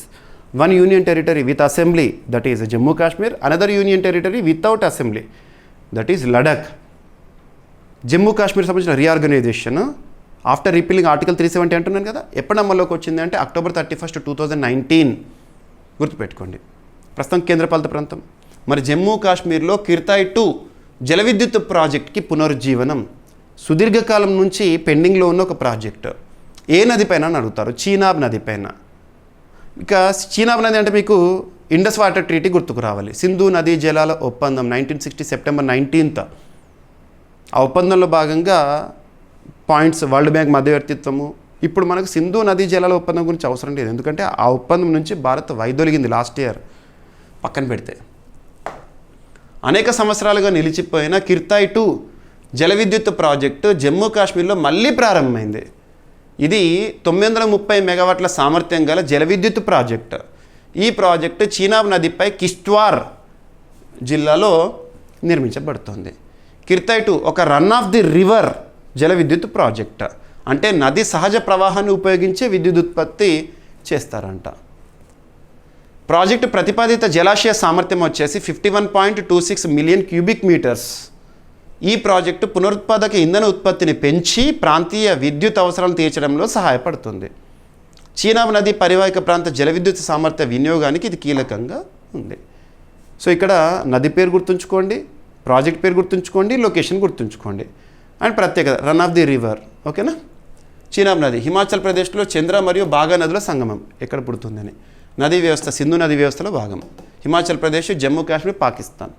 One union territory with assembly, that is Jammu Kashmir, another union territory without assembly, that is Ladakh. Jammu Kashmir సంబంధించిన reorganisation after repealing article 370 అంటున్నాను కదా, ఎప్పుడు అమల్లోకి వచ్చింది అంటే October 31, 2019. గుర్తుపెట్టుకోండి. ప్రస్తుతం కేంద్రపాలిత ప్రాంతం. మరి జమ్మూ కాశ్మీర్లో కిర్తాయ్ 2 జల విద్యుత్ ప్రాజెక్ట్కి పునరుజ్జీవనం. సుదీర్ఘకాలం నుంచి పెండింగ్లో ఉన్న ఒక ప్రాజెక్ట్. ఏ నది పైన అని అడుగుతారు, చీనాబ్ నది పైన. ఇక చీనాబ్ నది అంటే మీకు ఇండస్ వాటర్ ట్రీటీ గుర్తుకు రావాలి. సింధు నదీ జలాల ఒప్పందం 1960 సెప్టెంబర్ 19th. ఆ ఒప్పందంలో భాగంగా పాయింట్స్ వరల్డ్ బ్యాంక్ మధ్యవర్తిత్వము. ఇప్పుడు మనకు సింధు నదీ జలాల ఒప్పందం గురించి అవసరం లేదు, ఎందుకంటే ఆ ఒప్పందం నుంచి భారత్ వైదొలిగింది లాస్ట్ ఇయర్. పక్కన పెడితే అనేక సంవత్సరాలుగా నిలిచిపోయిన కిర్తాయ్ 2 జల విద్యుత్ ప్రాజెక్టు జమ్మూ కాశ్మీర్లో మళ్ళీ ప్రారంభమైంది. ఇది 930 మెగావాట్ల సామర్థ్యం గల జల విద్యుత్ ప్రాజెక్టు. ఈ ప్రాజెక్టు చీనాబ్ నదిపై కిష్ట్వార్ జిల్లాలో నిర్మించబడుతుంది. కిర్తాయ్ 2 ఒక రన్ ఆఫ్ ది రివర్ జల విద్యుత్ ప్రాజెక్ట్. అంటే నది సహజ ప్రవాహాన్ని ఉపయోగించి విద్యుత్ ఉత్పత్తి చేస్తారంట. ప్రాజెక్టు ప్రతిపాదిత జలాశయ సామర్థ్యం వచ్చేసి 51.26 మిలియన్ క్యూబిక్ మీటర్స్. ఈ ప్రాజెక్టు పునరుత్పాదక ఇంధన ఉత్పత్తిని పెంచి ప్రాంతీయ విద్యుత్ అవసరాలను తీర్చడంలో సహాయపడుతుంది. చీనాబ్ నది పరివాహిక ప్రాంత జల విద్యుత్ సామర్థ్య వినియోగానికి ఇది కీలకంగా ఉంది. సో ఇక్కడ నది పేరు గుర్తుంచుకోండి, ప్రాజెక్ట్ పేరు గుర్తుంచుకోండి, లొకేషన్ గుర్తుంచుకోండి. అండ్ ప్రత్యేకత రన్ ఆఫ్ ది రివర్. ఓకేనా. చీనాబ్ నది హిమాచల్ ప్రదేశ్లో చంద్ర మరియు బాగా నదుల సంగమం. ఎక్కడ పుడుతుందని నదీ వ్యవస్థ సింధు నదీ వ్యవస్థలో భాగం. Himachal Pradesh, Jammu Kashmir, Pakistan.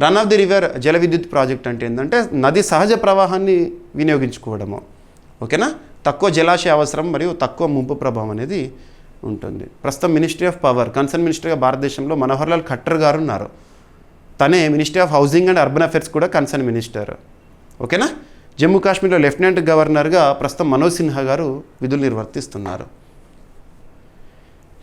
Run of the river జల విద్యుత్ ప్రాజెక్ట్ అంటే ఏంటంటే నది సహజ ప్రవాహాన్ని వినియోగించుకోవడము. ఓకేనా. తక్కువ జలాశయ అవసరం మరియు తక్కువ ముంపు ప్రభావం అనేది ఉంటుంది. ప్రస్తుతం మినిస్ట్రీ ఆఫ్ పవర్ కన్సర్న్ మినిస్టర్గా భారతదేశంలో మనోహర్ లాల్ ఖట్టర్ గారు ఉన్నారు. తనే ministry of housing and urban affairs కూడా కన్సర్న్ మినిస్టర్. ఓకేనా. జమ్మూ కాశ్మీర్లో లెఫ్టినెంట్ గవర్నర్గా ప్రస్తుతం మనోజ్ సిన్హా గారు విధులు నిర్వర్తిస్తున్నారు.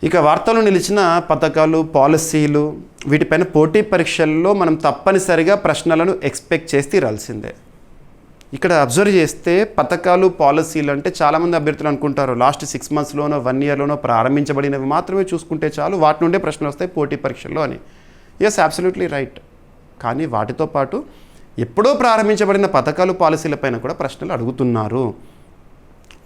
ఇక వార్తల్లో నిలిచిన పథకాలు, పాలసీలు, వీటిపైన పోటీ పరీక్షల్లో మనం తప్పనిసరిగా ప్రశ్నలను ఎక్స్పెక్ట్ చేసి తీరాల్సిందే. ఇక్కడ అబ్జర్వ్ చేస్తే పథకాలు, పాలసీలు అంటే చాలామంది అభ్యర్థులు అనుకుంటారు లాస్ట్ 6 monthsలోనో 1 yearలోనో ప్రారంభించబడినవి మాత్రమే చూసుకుంటే చాలు, వాటి నుండే ప్రశ్నలు వస్తాయి పోటీ పరీక్షల్లో అని. Yes, absolutely right. కానీ వాటితో పాటు ఎప్పుడో ప్రారంభించబడిన పథకాలు, పాలసీలపైన కూడా ప్రశ్నలు అడుగుతున్నారు.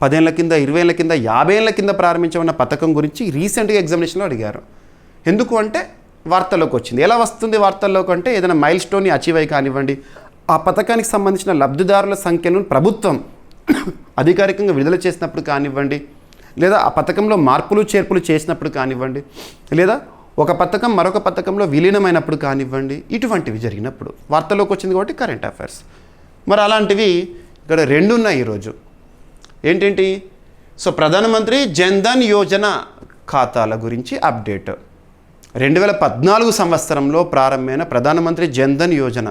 10 ఏళ్ల కింద, 20 ఏళ్ల కింద, 50 ఏళ్ల కింద ప్రారంభించబడిన పథకం గురించి రీసెంట్గా ఎగ్జామినేషన్లో అడిగారు. ఎందుకు అంటే వార్తల్లోకి వచ్చింది. ఎలా వస్తుంది వార్తల్లోకి అంటే ఏదైనా మైల్ స్టోన్ని అచీవ్ అయ్యి కానివ్వండి, ఆ పథకానికి సంబంధించిన లబ్ధిదారుల సంఖ్యను ప్రభుత్వం అధికారికంగా విడుదల చేసినప్పుడు కానివ్వండి, లేదా ఆ పథకంలో మార్పులు చేర్పులు చేసినప్పుడు కానివ్వండి, లేదా ఒక పథకం మరొక పథకంలో విలీనమైనప్పుడు కానివ్వండి, ఇటువంటివి జరిగినప్పుడు వార్తల్లోకి వచ్చింది కాబట్టి కరెంట్ అఫైర్స్. మరి అలాంటివి ఇక్కడ 2 ఉన్నాయి ఈరోజు. ఏంటేంటి? సో ప్రధానమంత్రి జన్ధన్ యోజన ఖాతాల గురించి అప్డేట్. 2014 సంవత్సరంలో ప్రారంభమైన ప్రధానమంత్రి జన్ధన్ యోజన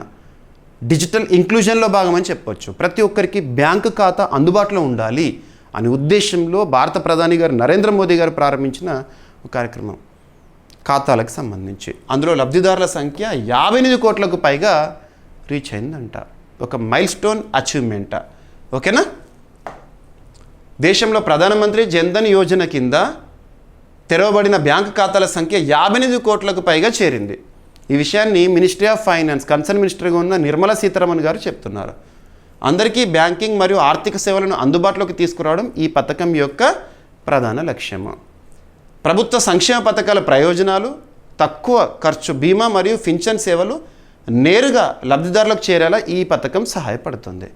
డిజిటల్ ఇంక్లూజన్లో భాగమని చెప్పొచ్చు. ప్రతి ఒక్కరికి బ్యాంకు ఖాతా అందుబాటులో ఉండాలి అనే ఉద్దేశంలో భారత ప్రధాని గారు నరేంద్ర మోదీ గారు ప్రారంభించిన ఒక కార్యక్రమం ఖాతాలకు సంబంధించి. అందులో లబ్ధిదారుల సంఖ్య 58 కోట్లకు పైగా రీచ్ అయిందంట. ఒక మైల్ స్టోన్ అచీవ్మెంట్. ఓకేనా. దేశంలో ప్రధానమంత్రి జన్ధన్ యోజన కింద తెరవబడిన బ్యాంకు ఖాతాల సంఖ్య 58 కోట్లకు పైగా చేరింది. ఈ విషయాన్ని మినిస్ట్రీ ఆఫ్ ఫైనాన్స్ కన్సర్న్ మినిస్టర్గా ఉన్న నిర్మలా సీతారామన్ గారు చెప్తున్నారు. అందరికీ బ్యాంకింగ్ మరియు ఆర్థిక సేవలను అందుబాటులోకి తీసుకురావడం ఈ పథకం యొక్క ప్రధాన లక్ష్యము. ప్రభుత్వ సంక్షేమ పథకాల ప్రయోజనాలు, తక్కువ ఖర్చు బీమా మరియు పింఛన్ సేవలు నేరుగా లబ్ధిదారులకు చేరేలా ఈ పథకం సహాయపడుతుంది.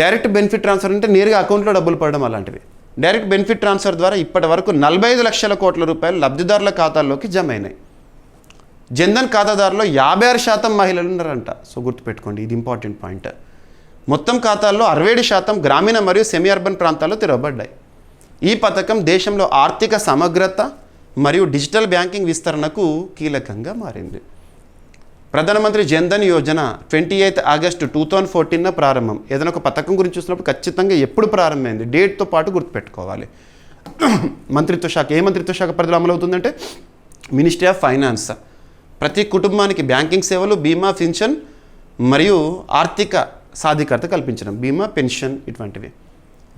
డైరెక్ట్ బెనిఫిట్ ట్రాన్స్ఫర్ అంటే నేరుగా అకౌంట్లో డబ్బులు పడడం అలాంటివి. డైరెక్ట్ బెనిఫిట్ ట్రాన్స్ఫర్ ద్వారా ఇప్పటి వరకు 45 లక్షల కోట్ల రూపాయలు లబ్ధిదారుల ఖాతాల్లోకి జమ అయినాయి. జన్ధన్ ఖాతాదారులో 56% మహిళలు ఉన్నారంట. సో గుర్తుపెట్టుకోండి, ఇది ఇంపార్టెంట్ పాయింట్. మొత్తం ఖాతాల్లో 67% గ్రామీణ మరియు సెమీ అర్బన్ ప్రాంతాల్లో తెరవబడ్డాయి. ఈ పథకం దేశంలో ఆర్థిక సమగ్రత మరియు డిజిటల్ బ్యాంకింగ్ విస్తరణకు కీలకంగా మారింది. ప్రధానమంత్రి జన్ధన్ యోజన 28 ఆగస్టు 2014 ప్రారంభం. ఏదైనా ఒక పథకం గురించి చూసినప్పుడు ఖచ్చితంగా ఎప్పుడు ప్రారంభమైంది డేట్తో పాటు గుర్తుపెట్టుకోవాలి. మంత్రిత్వ శాఖ ఏ మంత్రిత్వ శాఖ పరిధిలో అమలవుతుందంటే మినిస్ట్రీ ఆఫ్ ఫైనాన్స్. ప్రతి కుటుంబానికి బ్యాంకింగ్ సేవలు, బీమా, పెన్షన్ మరియు ఆర్థిక సాధికారత కల్పించడం, బీమా, పెన్షన్ ఇటువంటివి.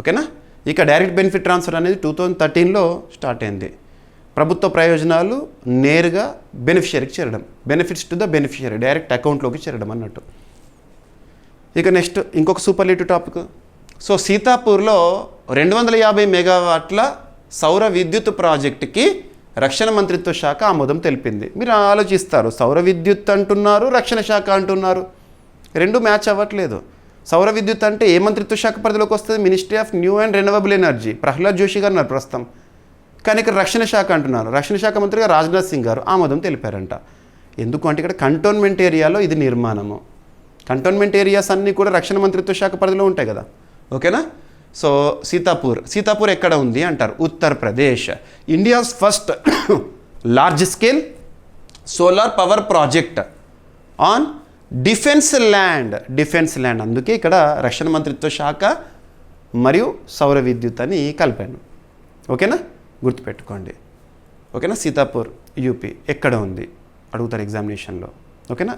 ఓకేనా. ఇక డైరెక్ట్ బెనిఫిట్ ట్రాన్స్ఫర్ అనేది 2013లో స్టార్ట్ అయింది. ప్రభుత్వ ప్రయోజనాలు నేరుగా బెనిఫిషియరీకి చేరడం, benefits to the beneficiary, direct అకౌంట్లోకి చేరడం అన్నట్టు. ఇక ఇంకొక సూపర్లేటివ్ టాపిక్. సో సీతాపూర్లో 250 మెగావాట్ల సౌర విద్యుత్ ప్రాజెక్టుకి రక్షణ మంత్రిత్వ శాఖ ఆమోదం తెలిపింది. మీరు ఆలోచిస్తారు, సౌర విద్యుత్ అంటున్నారు, రక్షణ శాఖ అంటున్నారు, రెండు మ్యాచ్ అవ్వట్లేదు. సౌర విద్యుత్ అంటే ఏ మంత్రిత్వ శాఖ పరిధిలోకి వస్తుంది? Ministry of new and renewable energy, Pralhad Joshi గారు ఉన్నారు ప్రస్తుతం. కానీ ఇక్కడ రక్షణ శాఖ అంటున్నారు. రక్షణ శాఖ మంత్రిగా రాజ్నాథ్ సింగ్ గారు ఆమోదం తెలిపారంట. ఎందుకు అంటే ఇక్కడ కంటోన్మెంట్ ఏరియాలో ఇది నిర్మాణము. కంటోన్మెంట్ ఏరియాస్ అన్నీ కూడా రక్షణ మంత్రిత్వ శాఖ పరిధిలో ఉంటాయి కదా. ఓకేనా. సో సీతాపూర్ ఎక్కడ ఉంది అంటారు? Uttar Pradesh. India's first large scale solar power project on defence land. అందుకే ఇక్కడ రక్షణ మంత్రిత్వ శాఖ మరియు సౌర విద్యుత్ అని కలిపాను. ఓకేనా, గుర్తుపెట్టుకోండి. ఓకేనా. సీతాపూర్ యూపీ ఎక్కడ ఉంది అడుగుతారు ఎగ్జామినేషన్లో. ఓకేనా.